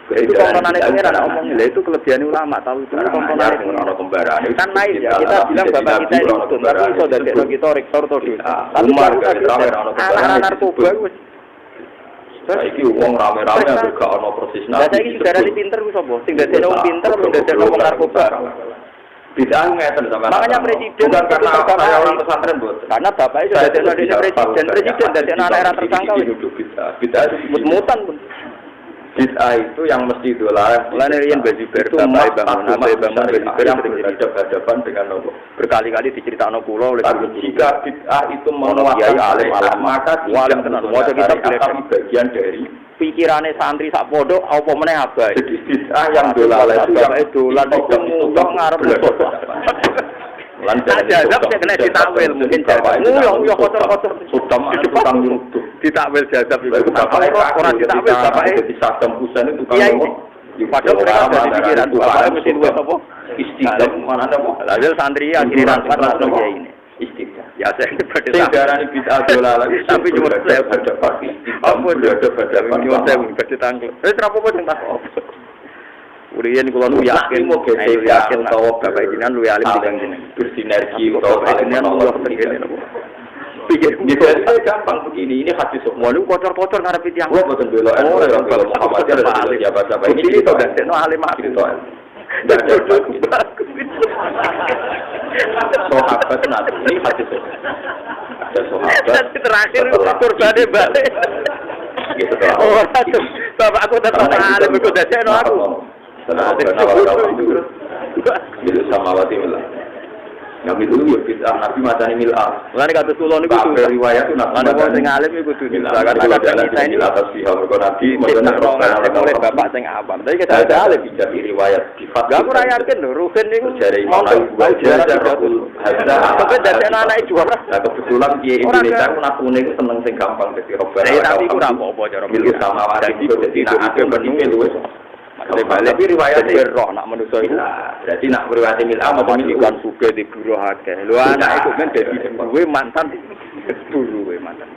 Itu tontonannya pengen ada omongnya, itu kelebihan ulama tahu itu tontonannya orang kembaran. Kan naik ya kita bilang bapak kita ini untung, tapi itu dari kita rektor atau dosa. Umar anak narkoba wes. Saiki wong rame-rame juga ono persis nabi. Saiki juga ada pinter wis apa? Sing dadekno wong pinter wong dadekno wong narkoba. Bid'ah ngeten sampean. Makanya presiden karena saya orang pesantren buat. Karena bapak itu dadekno presiden dadekno anak era tersangka. Bid'ah mut-mutan pun. Bid'ah itu yang mesti dolar. Mulane riyen Bazibar bapak bangun Bazibar yang berhadapan dengan Allah. Berkali-kali diceritakno kula oleh jika bid'ah itu menguasai alim maka alim tenan. Waca kita bagian dari pikirane santri sak pondok apa meneh abah. Jadi bid'ah yang dolar itu dolan itu ngomong ngarep lan jazab sing kena ditakwil mungkin jazab yo kotor-kotor utama tukang nyuduh ditakwil jazab iku ora ditakwil bapake dadi sadam husain itu tukang padahal mereka ada pikiran bapak mesti duwe apa istiqam mana ada apa lalu santri akhirnya langsung kiai ini istiqam ya saya pada darani bid'ah dolar tapi cuma saya ada pasti apa ada pada cuma saya pada tangkel wis rapopo sing tak Urian kalau lu yakin bahwa bapak jenengan lu alim bidang jenengan bersinergi atau jenengan Allah terkene pikir itu gampang begini ini hadis semua lu kotor-kotor ngarep tiyang gua boten bela orang kalau Muhammad ada siapa ini to dadekno alim itu sahabat nanti ini hadis ada sahabat terakhir kurbane balik gitu bapak aku tetap alim iku dadekno aku Milu samawati milah. Nabi dulu ya bid'ah Nabi macane milah. Lan kata kula niku riwayat Nabi. Ana wong sing alim iku kudu milakan kita ini atas pihak mergo Nabi oleh bapak sing awam. Tapi kita alim jadi riwayat sifat. Gak ora yakin lho Ruhin niku jare Imam Rasul hadza. Tapi dadi anake juara. Lah kebetulan piye Indonesia menakune iku seneng sing gampang dadi robbal. Tapi iku ora apa-apa cara milu samawati dadi nak ate benime luwes. Tapi riwayat roh nak manusia itu berarti nak riwayat milah apa kan suka di buruh akeh lho anak itu kan dadi duwe mantan duwe mantan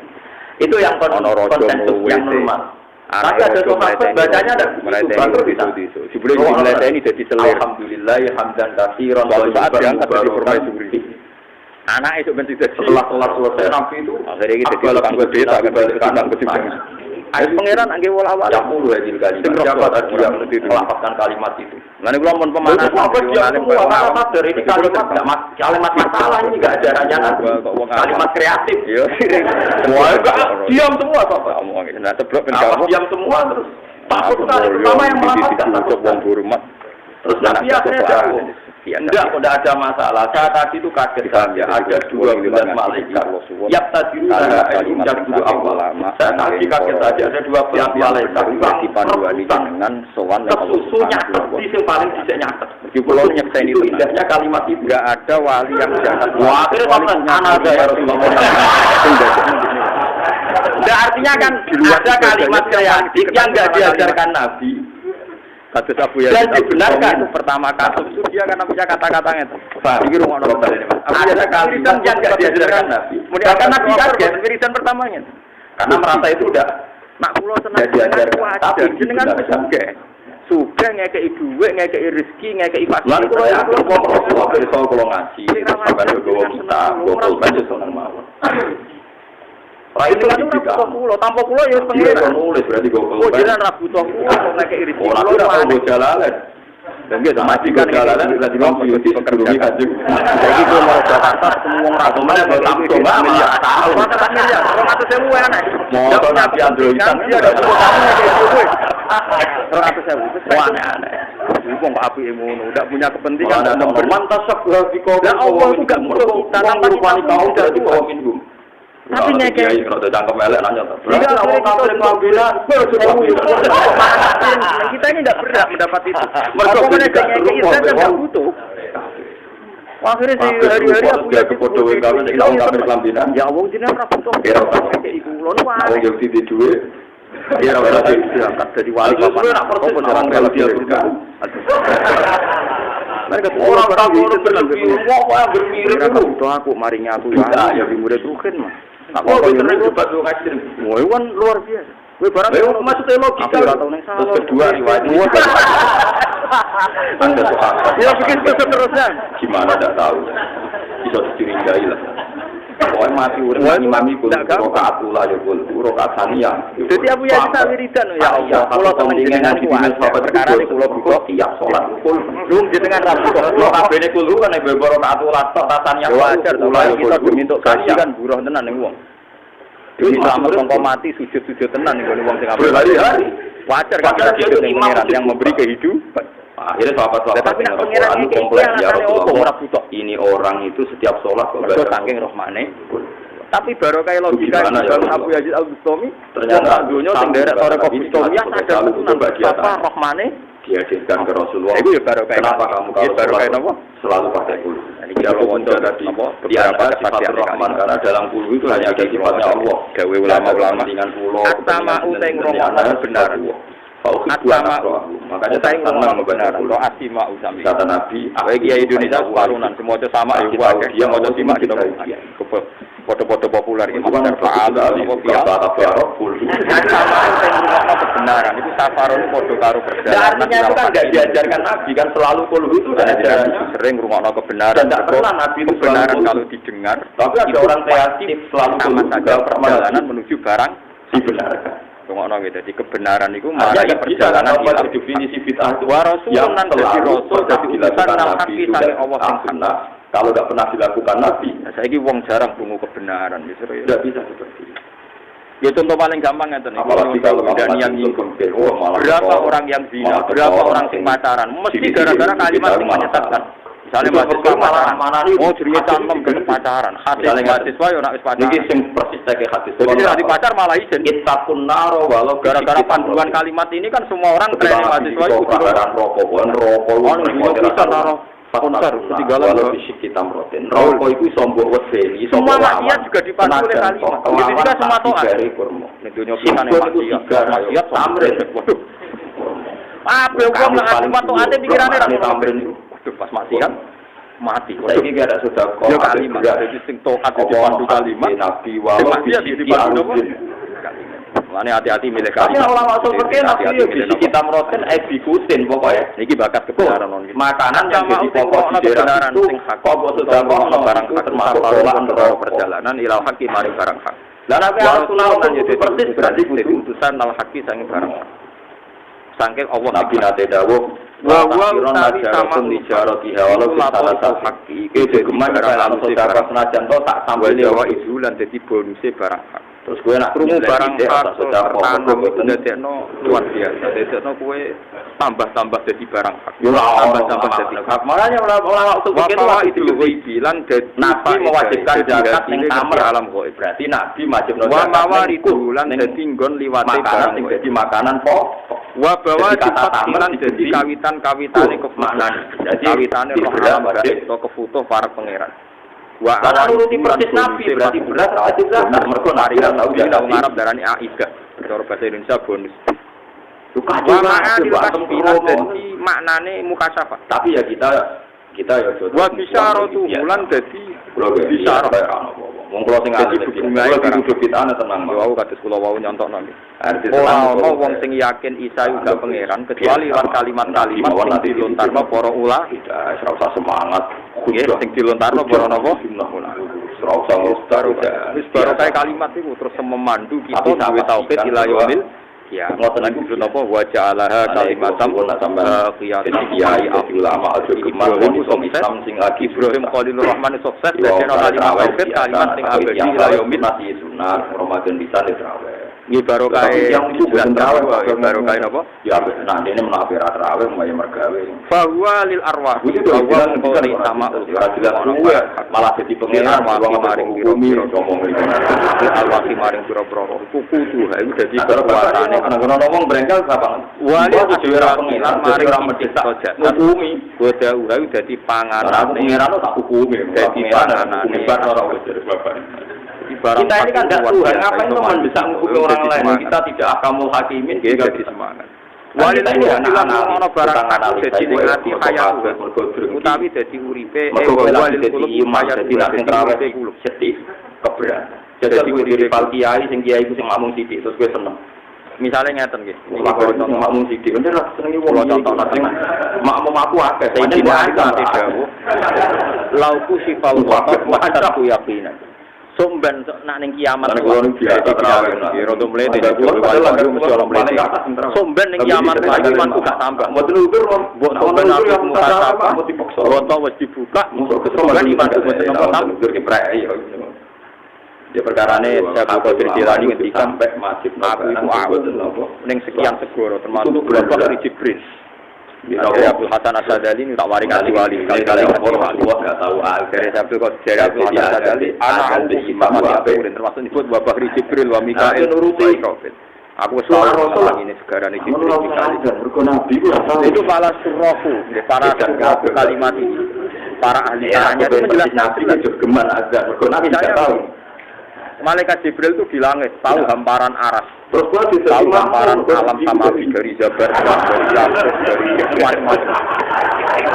itu yang konsensus yang normal tapi ada sahabat bacanya ada baru bisa sebelum dimulai ini jadi selir alhamdulillah hamdan katsiran wa saat diangkat jadi permaisuri anak itu kan tidak setelah selesai nabi itu akhirnya kita jadi tukang beda kan kandang kecil. Ayo pangeran angge wala-wala. Ya puluh hadil kalimat. Siapa tadi yang melafazkan kalimat itu? Lan kula mun pemanasan kalimat dari ini kalimat masalah ini enggak ada rancangan. Kalimat kreatif. Yo. Wah, diam semua kok. Ngomong iki nah teblok ben kamu. Diam semua terus. Takut kali pertama yang melafazkan wong hormat. Terus Nabi akhirnya Enggak ada masalah. Saya tadi itu kaget saja. Ada 12 malaikat. Yap tadi dari dulu awal. Saya tadi kaget saja ada 12 malaikat. Di panduan dengan sowan kesusunya di yang paling tidak nyatet. Kalau nyekseni itu indahnya kalimat itu. Enggak ada wali yang jahat. Wah, akhirnya sampai anak ya Rasulullah. Enggak artinya kan ada kalimat kreatif yang enggak diajarkan Nabi. Kasus Abu Yazid dan dibenarkan itu pertama kasus itu dia karena punya kata-katanya itu. Ini rumah dokter ini Mas. Ada kalimat yang enggak diajarkan Nabi. Bahkan Nabi kaget wiridan pertamanya. Karena merasa itu udah nak kula seneng diajarkan. Tapi jenengan suge ngekei dhuwit, ngekei rezeki, ngekei fasilitas. Lan kula ya kula iso kula ngaji. Sampeyan gowo kita, gowo banjur seneng mawon. Itu kan ora kula, tanpa kula ya pengen nulis berarti gowo. Oh jenengan ra butuh kula ngekei rezeki. Ora ora jalalan. Dan dia mati kan jalalan lagi ngomong yo pekerjaan kanjeng. Iki kula mau Jakarta ketemu wong ra Kemana kok tak coba malah tahu. Kata miliar, 200.000 aneh. Mau nabi androidan dia ada kamu kayak duit. 200.000. Wah aneh. Iku kok apike ngono, ndak punya kepentingan dan mantas sebab dikau. Lah Allah itu gak butuh kita tanpa rupani kaum dari kaum minum. Tapi ngekei kalau cangkem elek nanya tuh. Tidak mau kafir kelambinan. Kita ini tidak berhak mendapat itu. Mereka ngekei dan tidak butuh. Akhirnya sih hari-hari aku ya foto kamu nek kaum kafir kelambinan. Ya wong jenengan ra butuh. Ngekei kulo nu wae. Wong yo di duwe. Iya ora diangkat dari wali papan. Kok jarang kalau dia berkah. Mereka orang bermirip itu aku marinya aku ya murid rukin mah. Aku bener coba lu ngajar. Woi kan luar biasa. Woi barang maksudnya logika. Terus kedua riwayat. Ya begitu seterusnya. Gimana enggak tahu. Bisa dicurigai lah. Pokoknya mati urip imam iku rakaat ula ya kul rakaat sania. Dadi Abu Yazid wiridan ya Allah. Kula penjenengan kuwi perkara iki kula buka tiap salat kul. Lung jenengan ra buka. Kula kabehne kul kan nek rakaat ula tok tasania wajar to. Kita dimintuk gaji kan buruh tenan ning wong. Dadi selamat kanggo mati sujud-sujud tenan ning wong sing kabeh. Wajar kan kita pengiran yang memberi kehidupan. Akhirnya sahabat-sahabat tapi nak pengiran ini kompleks ya Rasulullah. Ini orang itu setiap sholat kok saking rahmane. Tapi baru kayak logika Imam Abu Yazid Al-Bustami ternyata dunia sing derek Toreko Bustami ya sadar tenan apa rahmane dihadirkan ke Rasulullah. Itu ya baru kayak kenapa kamu kalau baru kayak apa? Selalu pakai kul. Ini kalau wonco tadi di antara sifat Rahman karena dalam kul itu hanya ada sifatnya Allah. Gawe ulama-ulama dengan pulau. Atama uteng romono benar. Atama makanya saya ngomong benar kalau asima usami kata Nabi bagi Indonesia parunan semua itu sama ya dia mau simak kita foto-foto populer ini benar faal apa pial sama yang kebenaran itu safaron foto karo perjalanan artinya itu kan enggak diajarkan Nabi kan selalu kul itu sering rumahno kebenaran dan pernah Nabi itu kebenaran kalau didengar tapi ada orang kreatif selalu sama saja perjalanan menuju barang dibenarkan. Ngono gitu. Jadi kebenaran itu marai perjalanan itu definisi bid'ah itu wa rasulun lan dadi rasul dadi utusan nang haki sange Allah sing benar. Kalau enggak pernah dilakukan Nabi, saiki wong jarang bungu kebenaran wis ya. Enggak bisa seperti itu. Ya contoh paling gampang ngeten iki. Apalagi kalau yang berapa orang yang zina, berapa orang sing pacaran, mesti gara-gara kalimat sing menyesatkan. Misalnya mahasiswa pacaran, mau cerita tentang pacaran, hati mahasiswa yo nak wis pacaran. Iki sing persis take hati. Jadi di pacar malah izin. Kita pun naro walau gara-gara panduan kalimat ini kan semua orang tren mahasiswa itu pacaran rokok bisa naro konser ketinggalan walau fisik kita meroten. Rokok itu sombong wedeni, semua maksiat juga dipandu oleh kalimat. Jadi kita semua taat. Nek dunia kita nek maksiat tamrin. Waduh. Wong nang kalimat taate pikirane ra tamrin. Pas maksiat mati. Saiki gak ada sedekah. Ya kalimat dadi sing toat dipandu kalimat Nabi walau dipandu Mane hati-hati milih kalimat. Tapi ulama seperti Nabi kita meroten bikutin pokoknya. Niki bakat kebenaran non. Makanan yang jadi pokok kebenaran sing hak pokok sedekah barang termasuk salat perjalanan ilal haqi maring barang hak. Lah nek Rasulullah itu persis berarti utusan al haqi sange barang hak. Saking Allah Nabi nate dawuh wa utawi sama dijarati walau salah haqi iki geman karo saudara senajan to tak sambel dewa izulan dadi bonuse barang hak. Terus gue nak krungu barang pertama itu dadekno luar biasa. Dadekno kowe tambah-tambah jadi barang hak. Tambah-tambah jadi hak. Makanya orang itu bilang Nabi mewajibkan zakat ning kamar alam gaib. Berarti Nabi wajib wa mawaridu lan dadi nggon liwate barang sing dadi makanan pokok. Wa bawa dipatilan dadi kawitan-kawitane kemaknan. Jadi kawitane roh alam gaib to kefutuh para pangeran. Wa ana nuruti persis Nabi berarti berat wajib zakat. Mergo narian tau jaga Arab darani aidah. Cara bahasa Indonesia bonus. Suka juga jadi maknane mukasafah. Tapi ya kita ya jodoh. Wa bisyaratu bulan dadi bisyarah. Wong kula sing ngerti kula kudu pitane tenang. Yo aku kados kula wau nyontokno iki. Ora ono wong sing yakin Isa uga pangeran kecuali lan kalimat-kalimat sing dilontarno para ulama. Ora usah semangat. Nggih sing dilontarno para napa? Ora usah wis baru kae kalimat iku terus memandu kita duwe tauhid ila yaumil ya ngoten niku napa wa ja'alaha kalimatam kiai ulama al-Jum'ah Islam sing lagi Ibrahim Khalilur Rahman sukses dadi kalimat tauhid kalimat sing abadi ila yaumil masih sunah Ramadan bisa ditraweh. Nggih barokah yang bulan traweh barokah napa? Ya nah dene menawa traweh mbaya mergawe. Fa huwa lil arwah wa qawli sama malah dadi pengenan wong maring pira-pira ngomong alwasi maring pira-pira kuku tuh iku dadi kekuatane ana ngomong brengkel sapa wali ora pengilan maring medhisa hukumi goda uhayu dadi panganan pengenan tak hukumi dadi panganane ora wis bapak. Kita ini kan tidak Tuhan, ngapain Tuhan bisa menghukumi orang lain? Kita tidak akamul hakimin, juga jadi semangat. Wanita ini anak-anak barang jadi hati kaya utawi jadi uripe jadi iman, jadi langsung terawih sedih, keberatan. Jadi uripe pal kiai, sing kiai itu sing ngomong sidik, terus gue seneng. Misalnya ngeten nggih, ngomong sidik, bener lah senengi wong contoh makmum aku akeh, saya ati dawuh. Lauku sifal wa ta'ku yaqinan. Somben nak ning kiamat biasa terawih rodo mlete somben ning kiamat iman ku gak tambah mboten utur mbok somben aku mutasabah mesti dipaksa roto wis dibuka somben iman ku mboten tambah utur keprek ya perkarane Syekh Qadir Jilani ngendikan sampai masjid aku iku aku ning sekian segoro termasuk berapa Jibril. Dari Abdul Hasan Asadali tak waring wali kali-kali enggak tahu dari Abdul Qadir Asadali anak imam termasuk disebut wabah Jibril wa Mikail nuruti aku selalu ini sekarang ini Jibril itu para surahku para surahku kalimat ini para ahli tanya itu menjelaskan nabi kan geman azan berkona tidak tahu malaikat Jibril itu bilang tahu hamparan aras terus tahu hamparan alam samawi dari Jabar dari Yakub dari macam-macam.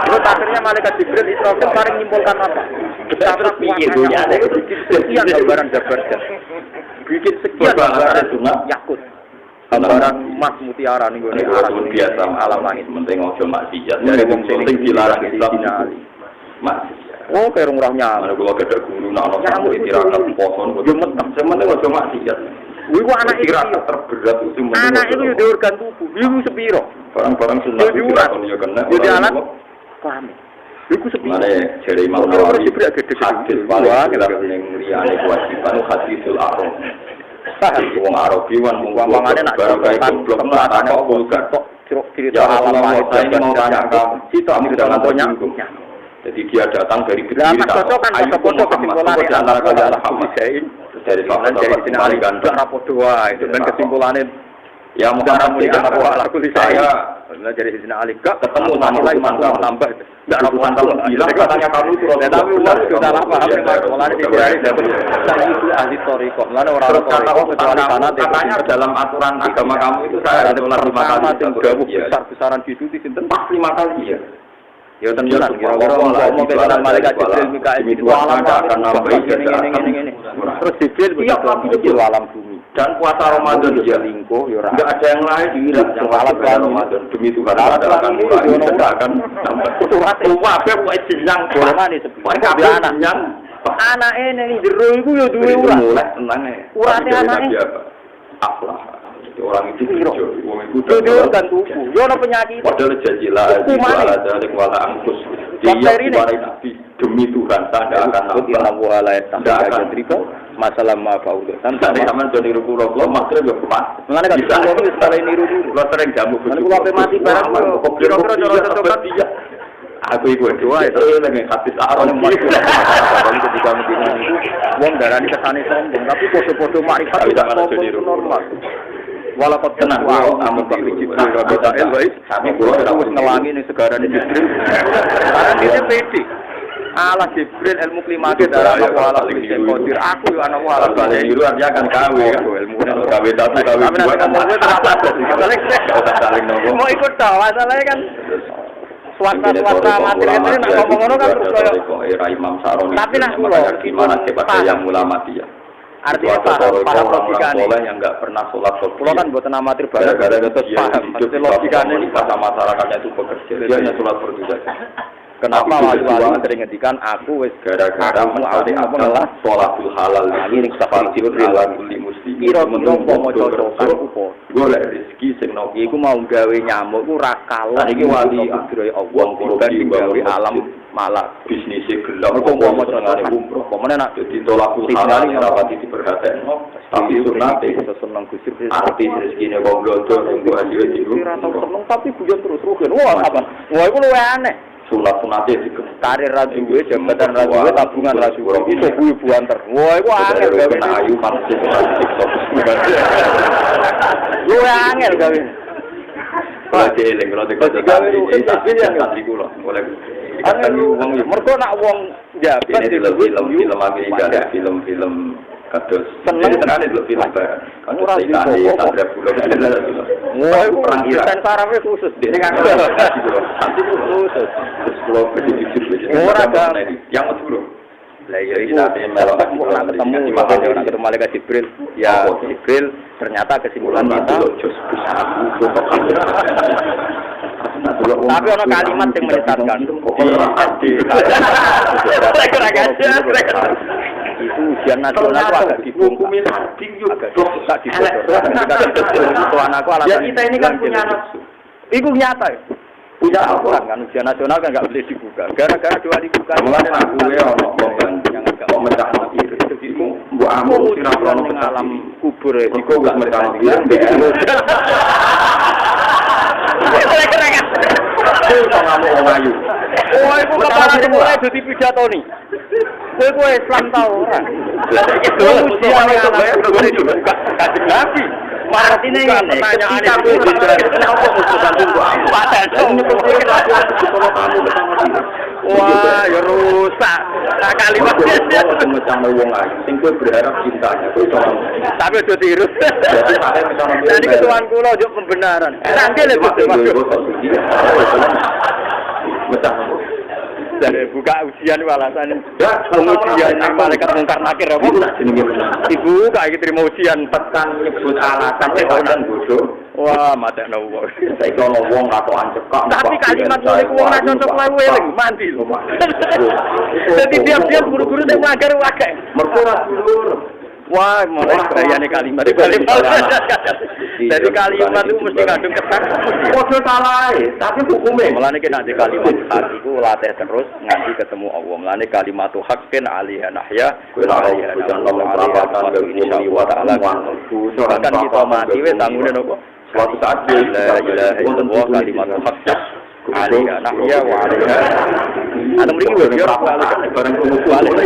Terus akhirnya malaikat Jibril Israfil mari menyimpulkan apa? Betapa kuatnya bikin sekian gambaran Jabar bikin sekian gambaran Yakut gambaran emas mutiara nih gue aras biasa alam langit penting ojo maksiat dari wong sing dilarang Islam maksiat. Oh, kayak rumahnya. Mana gua ada guru nak orang istirahat poson, gua mentem. Sementara gua cuma maksiat. Iku anak istirahat terberat itu. Anak itu udah organ tubuh. Iku sepiro. Barang-barang sunnah itu ya kena. Jadi alat paham. Iku sepiro. Mana jere Imam Nawawi hadis paling kita yang liyane kewajiban hadisul arom. Wong Arabi wan umpamane nak goblok matane kok cerita alam lain mau tanya kamu. Situ aku sudah nanya. Jadi dia datang dari Kediri. Ayo foto kesimpulan antara kalian Muhammad dari sini kali ganteng. Rapodoa itu dan kesimpulannya ya Muhammad tidak tahu aku saya dari sini Ali ketemu sama lagi tambah tidak rapotan kamu bilang katanya kamu itu tapi ular sudah lama mulai dari saya itu ahli toriko lalu orang toriko kecuali sana katanya dalam aturan agama kamu itu saya ada ular 5 kali besar-besaran gitu di sini 5 kali ya. Ya tentulah, kira-kira mau kenalan malaikat Jibril Mikail itu alam akan nambah ini. Terus Jibril begitu alam bumi. Dan puasa Ramadan ya lingkuh, ya enggak ada yang lain yang alam Ramadan demi Tuhan akan mulai akan nambah. Surat wae kok jenang golongane sepi. Anak ini jero iku ya duwe urat. Mulai tenang e. Urate anake aflah. Orang itu wong itu kan tubuh yo ono penyakit padahal janjilah ada wala angkus dia nabi demi Tuhan tak akan nambah wala tak akan masalah maaf untuk Sampai sampean do niru kula maksud yo pas. Mengenai kan kula iki sekali niru dulu. Kula sering jamu bojo. Kula ape mati barang kira-kira cara tetepan dia. Aku iku doa itu lagi hadis aron ketika mungkin itu wong darani kesane sombong tapi podo-podo makrifat tidak normal. Walaupun tenang, amun Bakri Jibril Rabbitail wis kami kula wis ngelangi ning segarane Jibril. Karena dia pede. Allah Jibril ilmu klimate darah wala kulisin qadir. Aku yo ana wala balik niru artinya kan kawe kan ilmu kawe satu kawe dua kan saling nopo. Mau ikut to, masalahnya kan swasta materi ini nak ngomong ngono kan terus koyo Imam Saroni. Tapi nak kula gimana kepada yang ulama dia. Artinya para logikane yang enggak pernah sholat subuh. Kula kan mboten amatir banget gara-gara terus paham. Maksudnya logikane ini masyarakatnya itu bekerja. Dia hanya sholat berdua saja. Kenapa wali-wali sering ngedikan aku wis gara-gara mengawali adalah sholatul halal ini ning safari Jibril ala kulli muslim. Kira-kira umpama cocok apa? Golek rezeki sing nopo iku mau gawe nyamuk ku ra kalah iki wali akhire Allah dibanding gawe alam malak bisnis gelap umpama cocok umroh pemene nak dadi tolakul halal rapati diperhatekno tapi sunate seneng gusir artis rezekine wong blodo sing kok hasil diru seneng tapi guyon terus rugen wah apa wah iku luwih aneh sunat-sunate karir rajuwe jabatan rajuwe tabungan rajuwe itu ibu-ibuan ter wah iku angel gawe ayu pantes lu angel gawe Pak eling kalau gawe kula oleh wong mergo nak wong jabat di film Amerika film kados seneng tenan itu film barat kan ora iso ada pulau wah iku perang Iran sarafnya khusus dene kan nanti khusus terus pulau kecil-kecil ora ada yang dulu lah ya kita ketemu malaikat Jibril ya Jibril ternyata kesimpulan kita tapi ada kalimat yang menyesatkan itu ujian nasional agak dibungkumi agak dibungkumi anakku alasan kita ini kan punya nafsu itu nyata ya punya apa kan ujian nasional kan nggak boleh dibuka gara-gara dua dibuka mulai aku ya yang agak memecah mati itu buat amu sinapron ning alam kubur iku gak mecah mati kamu ngayu oh iku kapan mulai dadi pijatoni kowe Islam ta ora itu ujian itu kasih nabi artinya ini ketika aku kenapa musuhan tunggu aku wah ya rusak nah kalimatnya macam wong ayu sing kowe berharap cintanya tapi aja tiru jadi ketuaan kula yo pembenaran nanti lebih macam dari buka ujian alasan ujian yang malaikat mungkar nakir apa ibu gak terima ujian tekan nyebut alasan dan bodoh wah mata nawa saya kalau wong atau ancekak tapi kalimat mulai wong ra cocok lewe lagi mandi lho jadi diam-diam guru-guru sing ngajar wae mergo ra dulur wah mulai gayane kalimat jadi kalimat itu mesti ngandung kesan podo salah tapi hukume melane nek di kalimat hak iku latih terus nganti ketemu Allah melane kalimat haqqin alaiha nahya wa alaiha wa ta'ala kan kita mati wis tangune nopo suatu saat la ilaha illallah kalimat haqqin alaiha nahya wa alaiha ana mriki wis yo bareng kumpul alaiha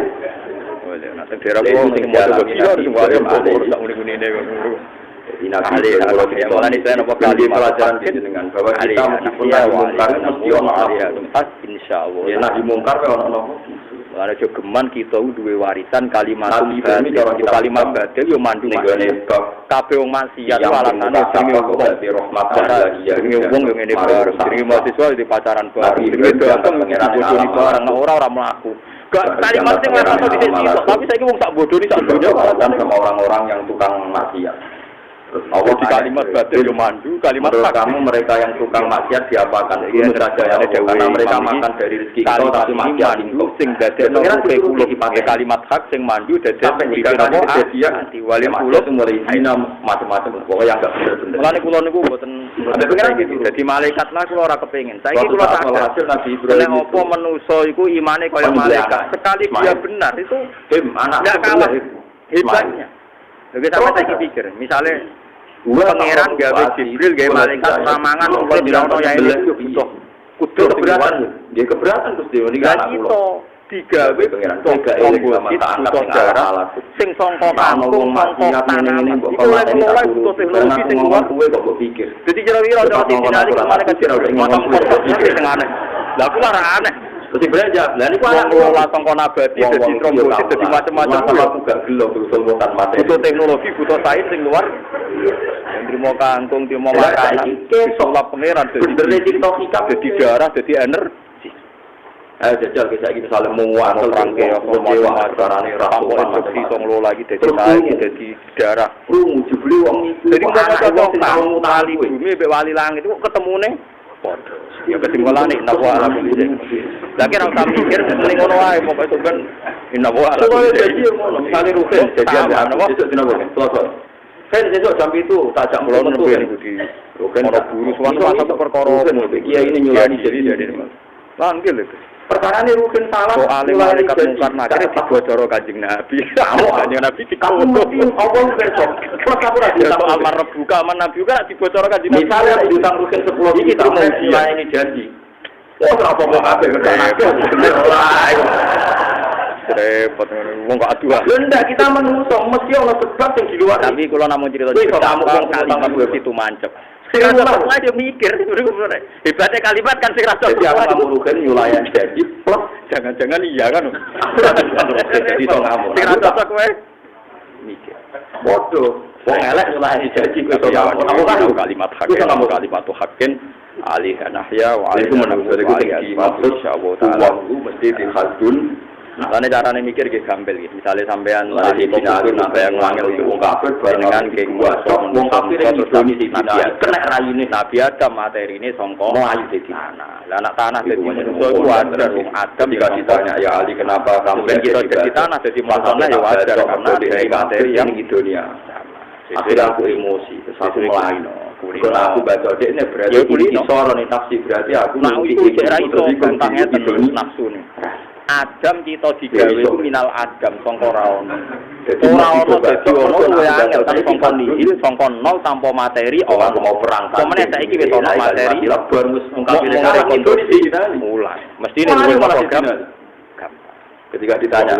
oleh nek daerah kok sing moto kira sing wae sak muni-munine Inali kalau kita mulai saya nopo kali pelajaran dengan bahwa kita meskipun mungkar mesti ono insyaallah ya nabi mungkar ono ana jogeman kita duwe warisan kalimat kalimat badhe yo mandu kabeh wong maksiat alasane jenenge di rahmat ya wong yo ngene bareng jenenge mahasiswa di pacaran bareng jenenge dateng bodoni bareng ora mlaku gak kalimat sing ora iso dhisik tapi saiki wong sak bodoni sak donya sama orang-orang yang tukang maksiat. Allah di kalimat batin yo mandu kalimat kamu mereka yang tukang maksiat diapakan itu saja ya karena mereka makan dari rezeki kita tapi maksiat sing dadekno kula dipakai kalimat hak sing mandu dadekno dia diwali kula mulai hina macam-macam pokoke yang enggak bener-bener mulane kula niku mboten gitu dadi malaikat lah kula ora kepengin saiki kula tak hasil Nabi Ibrahim apa manusa iku imane kaya malaikat sekali dia benar itu anak Hebatnya. Lagi sampai saya pikir, misalnya pangeran gawe Jibril gawe malaikat ramangan urip ora ono ya ini butuh kudu keberatan. Dia keberatan terus dia meninggal aku. Digawe pangeran tiga eling sama butuh darah sing sangka kampung sangka tanah iku mulai butuh teknologi sing luar kuwe kok pikir. Dadi kira-kira ana sing dinali malaikat motong pikir sing aneh. Lah aku ora aneh. Terus belajar, lah niku ana pola sangka nabati dadi trombosit dadi macam-macam aku gak gelo terus somotan materi. Butuh teknologi, butuh sains sing luar. Yang terima kantung, terima makanan, disulap pangeran dadi TikTok dadi darah, dadi energi. Jajal kita iki misale muat rangke apa dewa acarane rampok instruksi sing lo lagi dadi saiki dadi darah. Krungu jebule wong iku. Dadi kok tali bumi mbek wali langit kok ketemune padha. Ya ketinggalane napa alam iki. Lah kira ora mikir ning ngono wae pokoke sampean napa alam iki. Jadi ngono misale rugen jadi ana sesuk dina kok. Selasa. Kan sesuk jam itu tak jam 10 metu niku di rugen ora buru suwan-suwan perkara kiai ini nyulani jadi. Lan nggih lho. Perkara ini rugen salah soalnya malaikat mungkar nakir dibocoro Kanjeng Nabi. Kanjeng Nabi dikutuk Allah kerja terus aku rasa soal marbuka aman Nabi juga dibocoro Kanjeng Nabi misalnya utang rugen 10 juta ini janji apa mau kabeh bener lah repot wong kok adu ah ndak kita menungso mesti ono sebab sing di luar tapi kula namung cerita kalimat itu mancep sing ora dia mikir hebatnya kalimat kan sing rasa jadi aku rugen nyulayan jadi plus jangan-jangan iya kan jadi to ngamuk sing rasa kowe mikir bodoh wong elek nyulayan jadi kowe to ngamuk kalimat hak kalimat hakin alih nahya wa alih maksud insyaallah taala mesti dihadun. Lane carane mikir nggih gampil nggih. Misale sampean lali dinarin sampean ngangel wong kafir barengan geng wong kafir terus Nabi kena rayine Nabi Adam materine sangka ayu dadi tanah. Lah anak tanah dadi manusa iku wajar wong Adam dikasih tanya ya Ali kenapa kamu jadi tanah dadi manusa ya wajar karena dari materi yang di dunia. Akhirnya aku emosi terus aku melayu. Kalau aku baca ini berarti ini soro nih nafsi berarti aku itu itu bantangnya terus nafsu nih. Adam kita digawe iku minal Adam sangka ora ono. Ora ono dadi ono luwe angel kan sangka nihil sangka nol tanpa materi ora mau perang. Pemene saiki wis ono materi bar wis mungkin kondisi mulai. Mestine luwe program. Ketika ditanya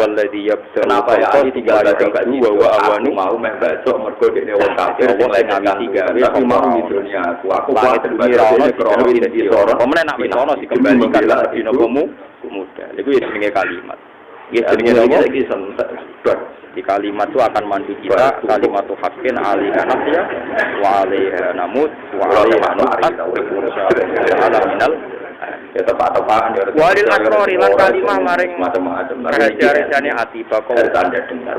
kenapa ya ini tinggal baca bahwa awanu mau membaca mergo dene wong kafir wong sing ngami tiga tapi mau di dunia aku banget terbaca krono di soro pemene nak wis ono dikembalikan dina muda itu jenenge kalimat nggih jenenge iki di kalimat itu akan mandu kita kalimat itu hakin alihana ya wa alaiha namut wa alaiha nu'at ala minal ya tepat-tepatan ya walil asrori lan kalimah maring macam-macam raja-rajane ati bako tanda dengar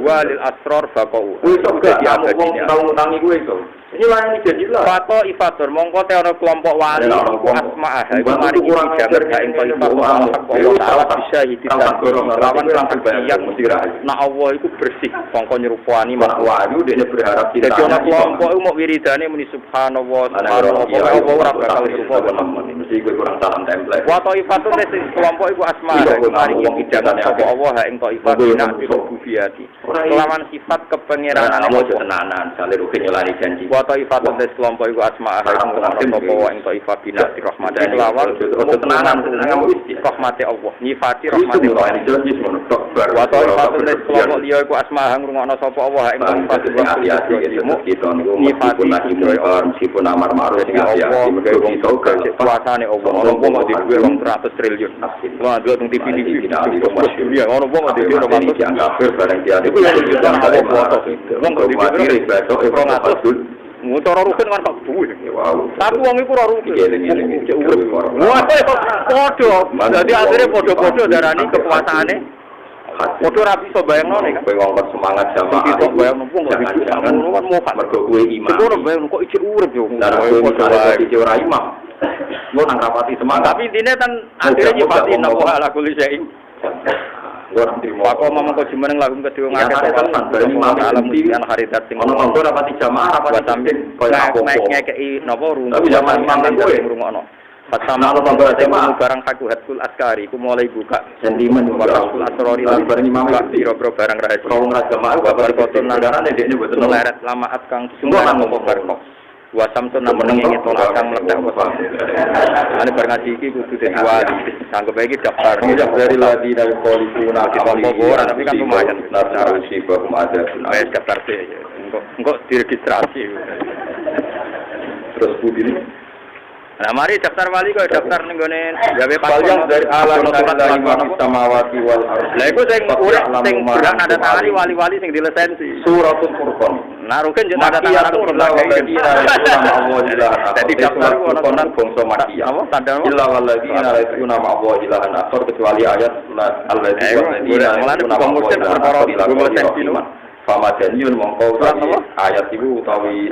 walil asror bako iso dadi abadine utang iku iso ini lain jadilah fato ifatur mongko te ana kelompok wali asma'ah iku mari dijanger gak ento ifatur Allah taala bisa hidup lawan kesaksian nah Allah iku bersih mongko nyerupani wali dene berharap kita dadi ana kelompok iku mau wiridane muni subhanallah Allah ora bakal nyurup mesti kurang salam template. Wa taifatun kelompok iku asma mari dijagat sapa Allah ing taifat bina rububiyati. Kelawan sifat kepengeranan Allah tenanan sale rugi nyelani janji. Wa taifatun kelompok iku asma sapa wa ing taifat bina rahmatan kelawan tenanan rahmate Allah nyifati rahmate Allah. Wa taifatun kelompok liya iku asma ngrungokno sapa Allah ing taifat kita niku nyifati meskipun amar ma'ruf sing Allah mergo iso kuasane Allah wong di duwe 200 triliun. Wah, dua teng TV dunia ono wong di duwe 200 kafir bareng dia. Iku yang foto. Wong di duwe batok 200. Motor rugen kan kok duwe. Tapi wong iku ora rugen. Wah, padha. Dadi akhire padha-padha darani kekuasaane. Padha ra iso bayangno nek kowe wong semangat jamaah. Iso bayangno wong kok jangan kan mokat mergo kowe iman. Iku ora bayang kok iki urip yo. Lah kowe iki ora imam. Lo nang rapati semangat. Tapi intine kan akhire nyifati napa ala kuli saing. Ora trimo. Pak omong kok jumeneng lagu kedhe ngakeh tenan bali alam musikan haridat sing ono rapati jamaah rapati samping koyo apa-apa. Ngekeki napa rungu. Tapi zaman imam kowe ngrungokno. Pertama kalau barang hatul askari, ku mulai buka sentimen hatul asrori lan bareng imam biro barang rahasia. Kalau nggak jamaah, bapak koton nanti dia buat leret lamaat kang semua ngomong barkok. Wasam tu nama nengi tolak kang meledak wasam. Ane barang iki kudu dadi wali. Sanggup iki daftar. Dari ladi dari polisi di Tombo tapi kan lumayan. Cara usi bahum ada. Wes daftar deh. Engko diregistrasi. Terus budi. Nah, mari daftar wali kok daftar ning gone gawe paspor dari alam samawati wal ardh. Lah iku sing urip sing berhak nanda tangani wali-wali sing dilisensi. Suratul Furqan. Naruken yen nanda tangan Jadi daftar ono bangsa Makiyah. Apa tanda apa? Illa walladzina la yuna ma'allahi ilahan akhar kecuali ayat alladzina yuna ma'allahi ilahan akhar. Famadaniun mongko ayat iku utawi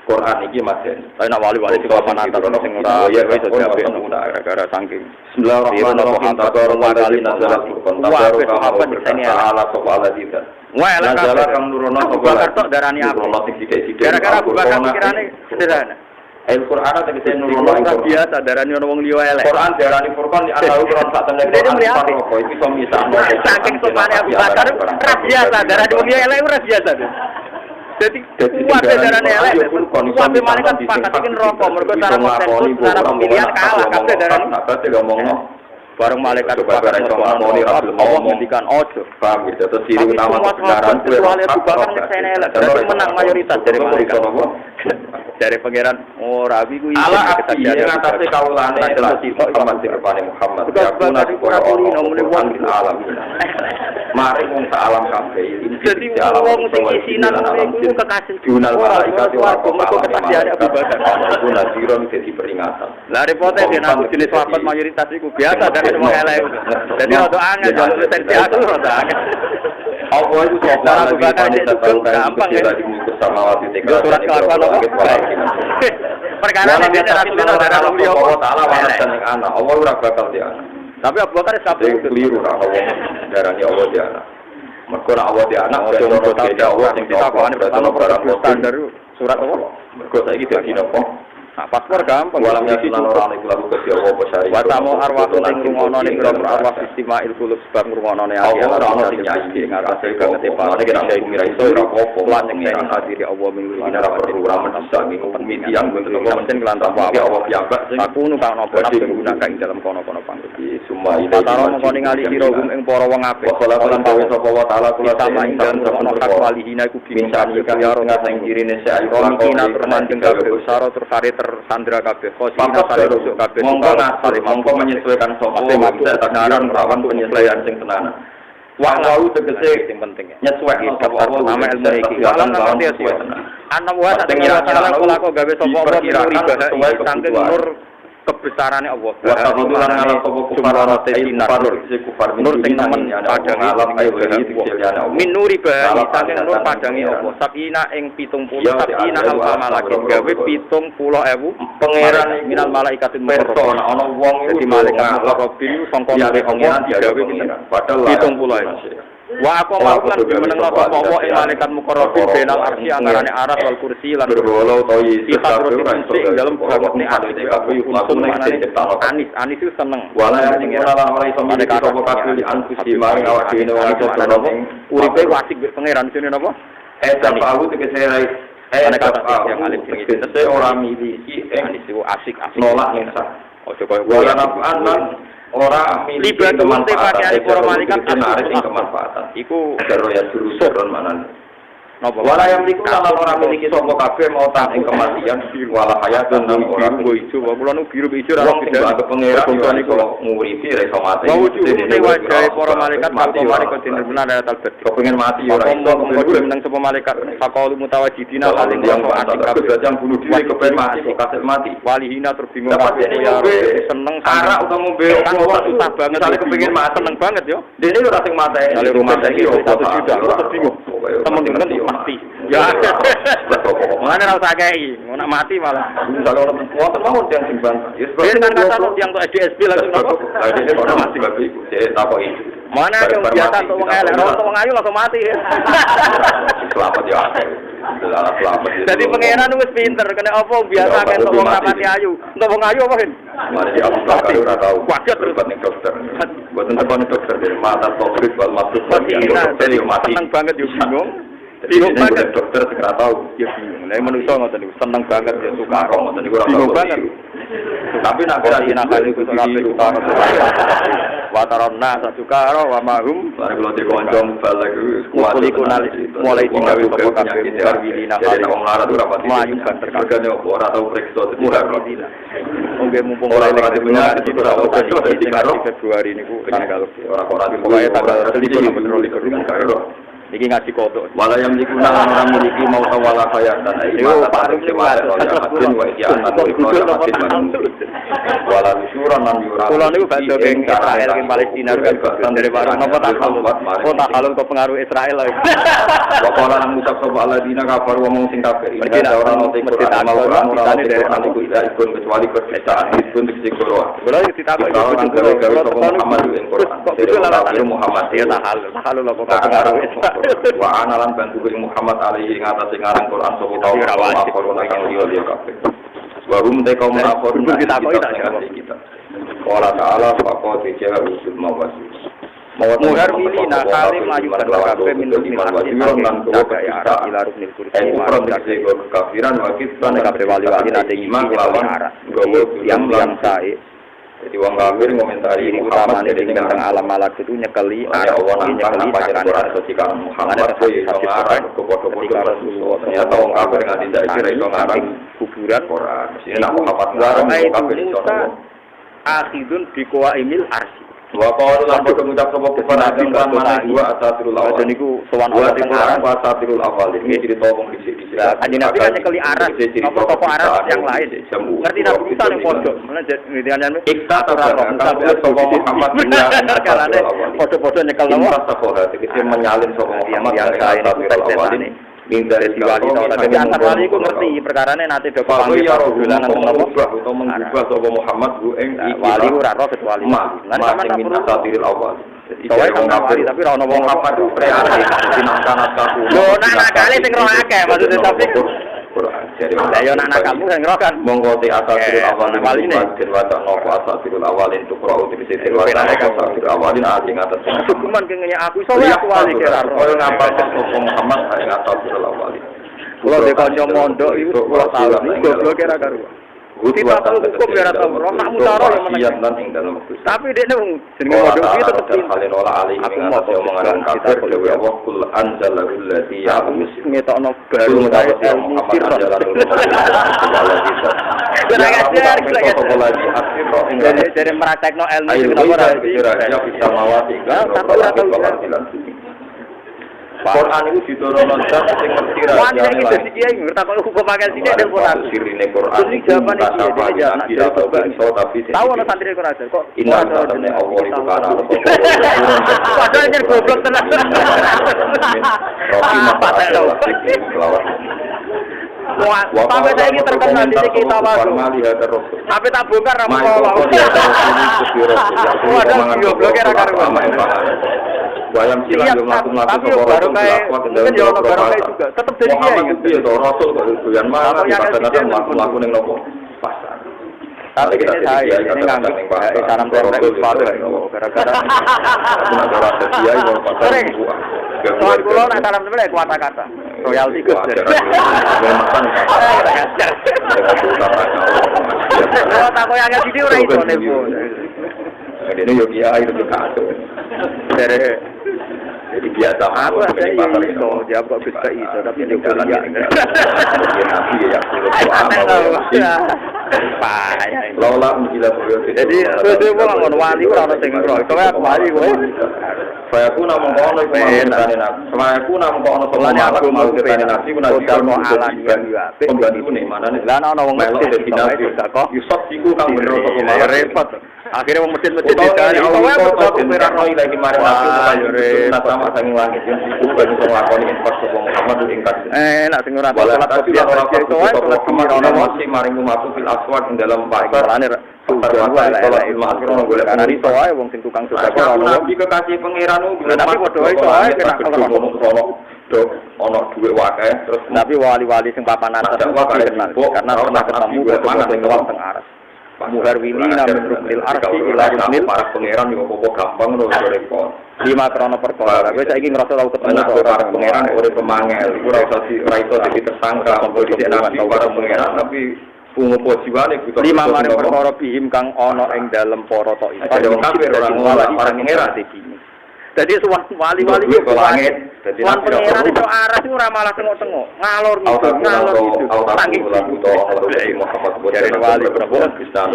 Quran iki madeni. Tapi nak wali-wali sing manatan sing ora ya wis diapik gara-gara saking. Bismillahirrahmanirrahim. Tabarakallazi nazala furqan. Taala subhanahu wa ta'ala kang nurono Abu Bakar tok darani apa? Gara-gara Abu Bakar pikirane sederhana. Al-Qur'an tegese nurono ora biasa darani ono wong liya elek. Quran darani furqan di ana Quran sak tenan Quran iki iso misahno. Saking sopane Abu Bakar ora biasa darani wong liya elek ora biasa. Jadi kuat darane elek. Kuat malaikat sepakatikin rokok mergo cara konsensus cara pemilihan kalah kabeh darane. Kabeh ngomongno bareng malaikat sepakat ngomong Allah ngendikan ojo. Paham gitu. Terus ciri utama kebenaran kuwi Abu Bakar nyekseni elek. Berarti menang mayoritas dari malaikat. Dari pangeran rawi ku iki ngatasi kawulane jelas Muhammad sirpane Muhammad ya kuna supaya orang alam mari wong sak alam kabeh jadi wong sing isinan iku kekasih dunal malaikat mergo kesadiane Abu Bakar iku nadiron dadi peringatan lah repote dene jenis sahabat mayoritas iku biasa dari wong elek jadi rada angel jalur lisensi aku rada angel Allah itu soal Abu Bakar itu gampang ya samawati tiga surat kelakuan perkara ini Rasulullah darah Allah Taala warisan yang anak Allah ora bakal dia anak tapi Abu Bakar sampai keliru lah Allah darahnya Allah dia anak mergo Allah dia anak ojo beda Allah sing ditakoni pertama standar surat Allah mergo saiki dadi napa nah paspor gampang walam yakin ora ana iku lagu Gusti Allah besari wa tamu arwah sing ngrungono ning arwah istimail kulub sebab ngrungono Allah ora ana sing nyanyi ngarase banget para nek ora mira iso ora apa-apa lan ning hadiri Allah minggu ini ora perlu ora menisa ngiku pemiti yang mboten menten kelantan wae Allah piyambak sing aku nu kang napa digunakan ing dalam kono-kono pangkuti semua ini karo mengko ningali sira ing para wong apik kala lan tawe sapa wa taala kula sama ing dalam kono hak walihina iku bincang ya ora ngateng kirine se ayo kemungkinan termanting kabeh usara terkare tersandra kabeh kosina sare rusuk kabeh mongko menyesuaikan sapa bisa takaran rawan penyesuaian sing tenanan wah wau tegese sing penting nyesuaikan sapa Allah nama ilmu iki lan ngerti ya ana wa tak kira-kira kula kok gawe sapa Allah sesuai saking nur kebesarannya Allah. Wasatulan ngalam sapa kufar ana sinar nur sing nemen padang alam ayo min nuri ba saking nur padange Allah. Sakina ing 70 sakina alfa malakin gawe 70.000 pangeran minal malaikatin mukarrabin ana wong iku dadi malaikat mukarrabin sangka nuri Allah digawe padahal 70.000. Wa aku lan meneng apa ing malaikat mukarrabin benal arsy antarane aras wal kursi lan berwolo to isi ing dalem bangetne ati kabeh unsur anis itu seneng wala sing ora iso miliki sapa kabeh anfusi mari awak dhewe ora uripe wasik pangeran sine napa tahu tegese rai yang alim sing itu ora miliki anis itu asik nolak ning sak ojo koyo ora miliki kemanfaatan para malaikat sing kemanfaatan iku karo ya suruh manan napa wala yang niku lan ora miliki sapa kabeh mau ing kematian wala hayatan nang ora ijo kula nu biru ijo ra beda pengeran niku nguripi ra iso mati dene wajahe para malaikat tanpa malaikat benar ada talbet kepengin mati ora iso menang sapa malaikat faqalu mutawajjidina alim yang atik kabeh yang bunuh diri kepengin mati kasih mati walihina terbingung ya seneng arak utawa ngombe apa susah banget sale kepengin mati seneng banget yo dene ora sing mati kali rumah saiki yo terbingung temen-temen mati. Ya. Mana ora usah kei, nak mati malah. Kalau wonten mawon yang sing bantah. Ya sebab kan kata yang untuk SDSB langsung nopo. Ini ora mati babi iku. Saya takoki. Mana yang biasa untuk wong elek, untuk wong ayu langsung mati. Selamat ya. Selamat. Jadi pangeran wis pinter, kena apa biasa kan untuk wong mati ayu. Untuk wong ayu apa, Hin? Mari Abu Bakar ora tau. Wajar terus ning dokter. Boten tekan dokter dari mata topik wal masuk jadi mati. Seneng banget yo bingung. Bingung banget dokter segera tahu. Ya bingung. Lah manusa ngoten niku seneng banget ya suka kok ngoten niku ora Bingung banget. Tapi nak kira nakal iku kabeh utara. Wa taronna sajukara wa mahum mari kula dikonco balik kuat mulai digawe sapa kabeh karwilina kali wong larat ora pati maju kan terkadang ora tau periksa karwilina mungkin mumpung ora lagi benar di Februari niku tanggal ora pokoke tanggal 23 iki ngaji kodok wala yang dikuna orang memiliki mau tawala hayatan yo paru sewa wa wala syuran man yura kula niku badhe ing Israel ing Palestina kan dari barang apa tak halal kok pengaruh Israel lho Bapak nang ngucap sapa aladina kafir wong sing kafir iki ora ono tekor ora dari aniku ikun kecuali kebiasaan ikun diksikoro kula iki ditakoki Muhammad ing Quran Muhammad ya tak halal kok pengaruh wa analan bantu Muhammad alaihi ngatasi ngarang Quran sapa tau ora corona kang liya kabeh wa hum te kaum akhir kita kita ora taala faqat ja'a usul mawasi muhar milina kalim maju kabeh minum iman ya ila ruknil kursi kafiran wa kitban kabeh wali-wali nate iman lawan yang sae. Jadi wong kafir ngomentari utama dari tentang alam malak itu nyekeli arah nyekeli Quran ketika Muhammad iso ngarang kepodo-podo Rasulullah ternyata wong kafir nganti kira iso ngarang kuburan Quran sing Muhammad ngarang kafir iso akhidun biqwa imil arsi wa qalu lan pengucap sapa kufar nabi lan mana dua asatirul awal niku sowan wa tikurang asatirul awal iki cerita wong dhisik-dhisik kanjeng Nabi kan nyekeli aras tokoh aras yang lain ngerti Nabi Musa ning pojok mana ngendikan ikta sapa Muhammad kalane foto-foto nyekel lawa tegese menyalin sapa Muhammad yang asatirul awal dari diwali tapi antar wali ku ngerti perkarane nate do panggil dolanan utawa mengubah sapa Muhammad ku ing wali ora ro kecuali lan sampeyan tak perlu asatirul awal Soale wong wali tapi ora ono wong apa tuh preari dinamkan aku. Lho nak nakale sing roh akeh maksudnya tapi lah yo nak kamu sing roh kan monggo te asatirul awalin waline den waca nopo asatirul awalin tuh pro uti sing waca asatirul awalin ati ngatas hukuman kengene aku iso aku wali kira koyo ngapa sapa Muhammad ing asatirul awalin kula de kanca mondok iku kula tahu goblok kira karo kita tahu hukum ya rata roh nak mutaro yang menang tapi dia nung jenenge modal itu tetep aku mau omongan kafir dewe Allah kul anzalul ladzi ya'mus ngetokno baru ilmu sirr dari meraktekno ilmu sing ora bisa mawati Quran itu diturunkan sing ngerti ra. Wani iki dadi kiai ngerti kok hukum akal sini ada Quran. Sirine Quran. Ini jawaban iki tapi tahu ana santri Quran kok inna lillahi Allah itu kana. Padahal yen goblok tenan. Roki mata sampai saya ini terkenal di kita waduh. Tapi tak bongkar ramu kalau. Waduh, gobloknya rakan. Bayang silang yo mlaku-mlaku sapa baru kae mungkin yo ono baru kae juga tetep jadi kiai piye to rasul kok doyan mangan kadang mlaku-mlaku ning nopo pasar tapi kita saya ini nganggep salam tempel sepatu gara-gara ora kiai yo pasar soal kula nek salam tempel kuat kata royalti Gus kalau tak koyo agak sithik ora iso nepo dene yo kiai itu kado jadi biasa aku ada iso jawab kok bisa iso tapi nek jalan ya nabi ya lola gila jadi terus wong ngono wali ora ono sing ro kowe aku wali kowe saya pun namung kono saya pun namung kono soalane aku mau kene nabi ku nabi ono alan ya pembantu nih mana nih lan ono wong mesjid kok Yusuf iku kang bener kok repot akhirnya wong mesjid-mesjid dicari kowe kok ora lagi mari nabi sama sang langit yang iku ben iso nglakoni pas sapa Muhammad ingkang nak sing ora salat kopi itu wae salat ono masih maring masuk fil aswad ing dalam parane karena iso wae wong sing tukang sedekah ono nabi kekasih pangeran tapi padha iso wae kena ono dhuwit wae terus tapi wali-wali sing papan atas kenal karena pernah ketemu wong teng aras muharwilina min ruknil arsi ila ruknil para pangeran yo kok gampang lho repot. 5 krana perkara. Kowe saiki ngrasa tau ketemu para pangeran urip pemangel, iku ora iso dadi tersangka apa dhisik nabi para pangeran tapi pungopo jiwane butuh 5 mari perkara bihim kang ana ing dalem para tok iki. Ada wong kafir ora ngono para pangeran iki. Dadi suwan wali-wali iki langit, dadi pangeran iso aras iku ora malah tengok-tengok, ngalor ngidul. Saking dari wali Prabowo bisa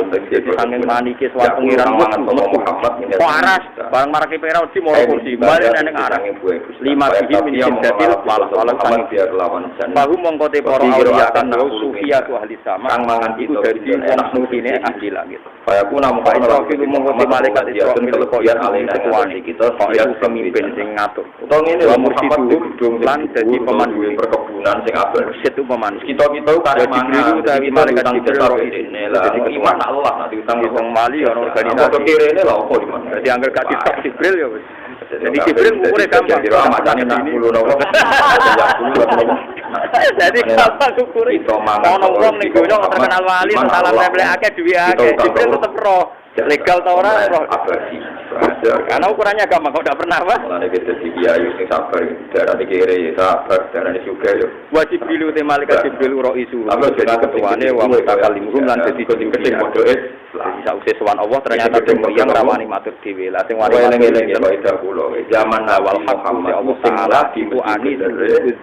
angin manike suwan pangeran Muhammad kok aras barang marake pangeran di moro kursi bali nang aras 5 bihim min jadil wala sang biar lawan jan bahu mongko te para awliya kan sufia tu ahli sama kang mangan itu dari enak nutine ahli langit kaya ku namung kaya mongko te malaikat Israfil kelebihan alena ketuane kita pemimpin sing ngatur. Utawa ngene lho Muhammad gedung lan dadi pemandu perkebunan sing apik. Situ pemandu. Kita karep mangan utawi malaikat Jibril ini lah. Jadi iman Allah nek diutang mali ono organisasi. Kok kirene lho opo iman. Dadi angger gak ditok Jibril ya wis. Jadi Jibril ukure gampang. Jadi macane nak 10 nopo. Jadi gampang ukure. Ono wong ning donya terkenal wali salah nemplekake duwe akeh. Jibril tetep roh. Legal tau ora roh abadi. Karena ukurannya gampang, kok tidak pernah apa? Malah ini kita dibiayai yang sabar, darah di kiri, sabar, darah di juga ya. Wajib bilu te malaikat Jibril roh isu. Jadi ketuane wa mutakalimhum lan dadi kucing modoe. Jadi sausé sowan Allah ternyata yang rawani matur dhewe. Lah sing wani eling-eling kaidah kula. Zaman awal Muhammad Allah Taala iku anis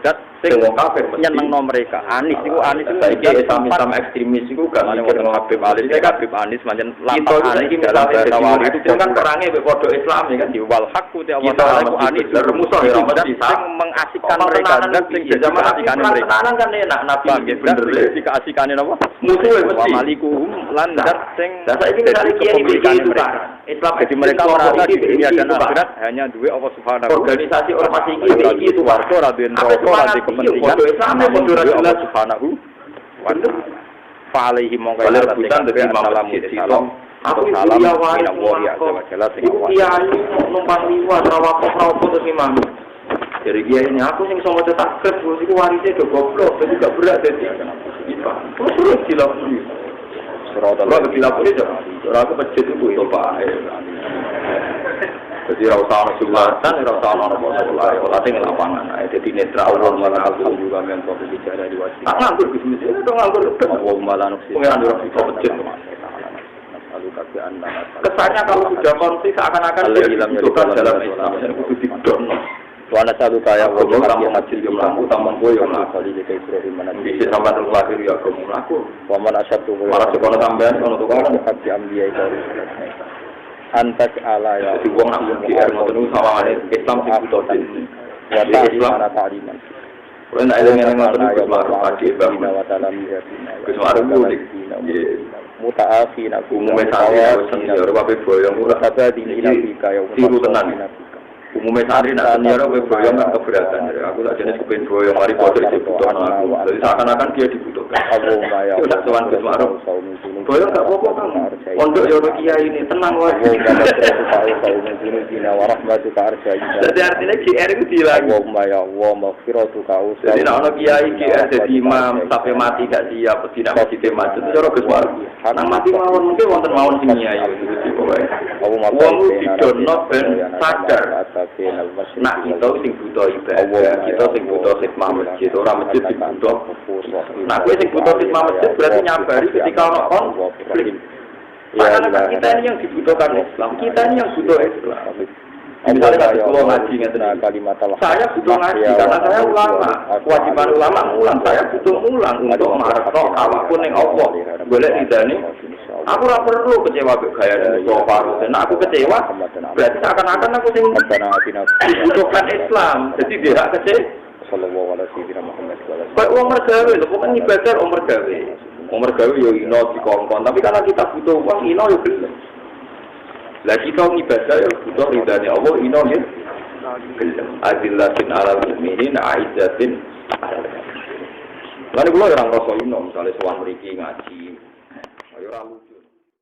zat sing wong kafir nyenengno mereka. Anis iku anis saiki Islam ekstremis iku gak mikir Habib Anis, Habib Anis pancen lampah anis dalam bahasa itu kan perangnya padha Islam kan di wal hakku te Allah Taala iku anis musuh sing mengasikkan mereka dan sing zaman asikan mereka kan enak nabi bener dikasikane napa musuh mesti malikuhum lan zat sing saiki misale kiai iki Islam jadi mereka merasa di dunia dan akhirat hanya duwe Allah Subhanahu organisasi ormas iki itu warga ra duwe rokok ra duwe kepentingan Allah Subhanahu wa ta'ala fa'alaihi mongko rebutan dadi salam aku salam ina wali azza wa jalla sing awak kiai numpang liwat rawakop terus imam dari kiai ini aku sing iso maca takrib iku warise do goblok dadi gak berat dadi terus dilapuri surat Allah dilapuri ora aku masjid iku to Pak jadi ra usah ana jumatan ra usah ana apa-apa ora ning lapangan dadi netral malah kalbu juga men kok bicara di wasi nganggur bisnis itu nganggur malah pengen ora bisa masjid kesannya kalau sudah konflik seakan-akan itu kan dalam Islam itu didon. Wana satu kaya wajib kamu haji jumlah utama boyo nak kali jika Ibrahim mana bisa sampai terlahir ya kamu aku. Waman asyatu malah sekolah tambahan kalau tuh kan haji ambiya itu. Antas ala ya. Jadi uang nak mungkin mau sama Islam sih betul. Wata Islam ada taliman. Kalau nak eleng-eleng macam itu baru haji bangun. Kesuara mulik. Muta'afina umumnya saya senior wabe boyong ulah kata di nabi kaya tiru tenan umumnya santri nak senior wabe boyong gak keberatan aku tak jenis kepen boyong mari foto dibutuhkan aku jadi seakan-akan dia dibutuhkan itu tak tuan kesmaruk boyong gak apa-apa kamu untuk yoro kiai ini tenang wajib jadi artinya GR itu dihilang jadi nak kiai GR jadi imam sampai mati gak siap tidak masih tempat itu yoro kesmaruk nang mati mawon mungkin wonten mawon sing nyai iki pokoke. Wong didono ben sadar. Nak kita sing butuh ibadah, kita sing butuh khidmah masjid, ora masjid sing butuh. Nak kowe sing butuh khidmah masjid berarti nyabari ketika ono konflik. Padahal kita ini yang dibutuhkan Islam, kita ini yang butuh Islam. Misalnya kalau pulau ngaji saya butuh ngaji karena saya ulama, kewajiban ulama ngulang, saya butuh ngulang untuk martok apapun yang Allah boleh tidak nih. Aku tidak perlu kecewa gaya dan sofa, dan aku kecewa berarti seakan-akan aku sing dibutuhkan Islam, jadi dia kecewa. Sallallahu alaihi wasallam. Pak uang mergawe, bukan ibadah uang mergawe. Uang mergawe yo ino dikongkon, tapi karena kita butuh uang ino yo gelem. Lah kita ibadah ya butuh ridane Allah ino ya. Adillatin ala mu'minin aizatin ala kafirin. Lan kula ora ngrasa ino misale sowan mriki ngaji. Ayo ora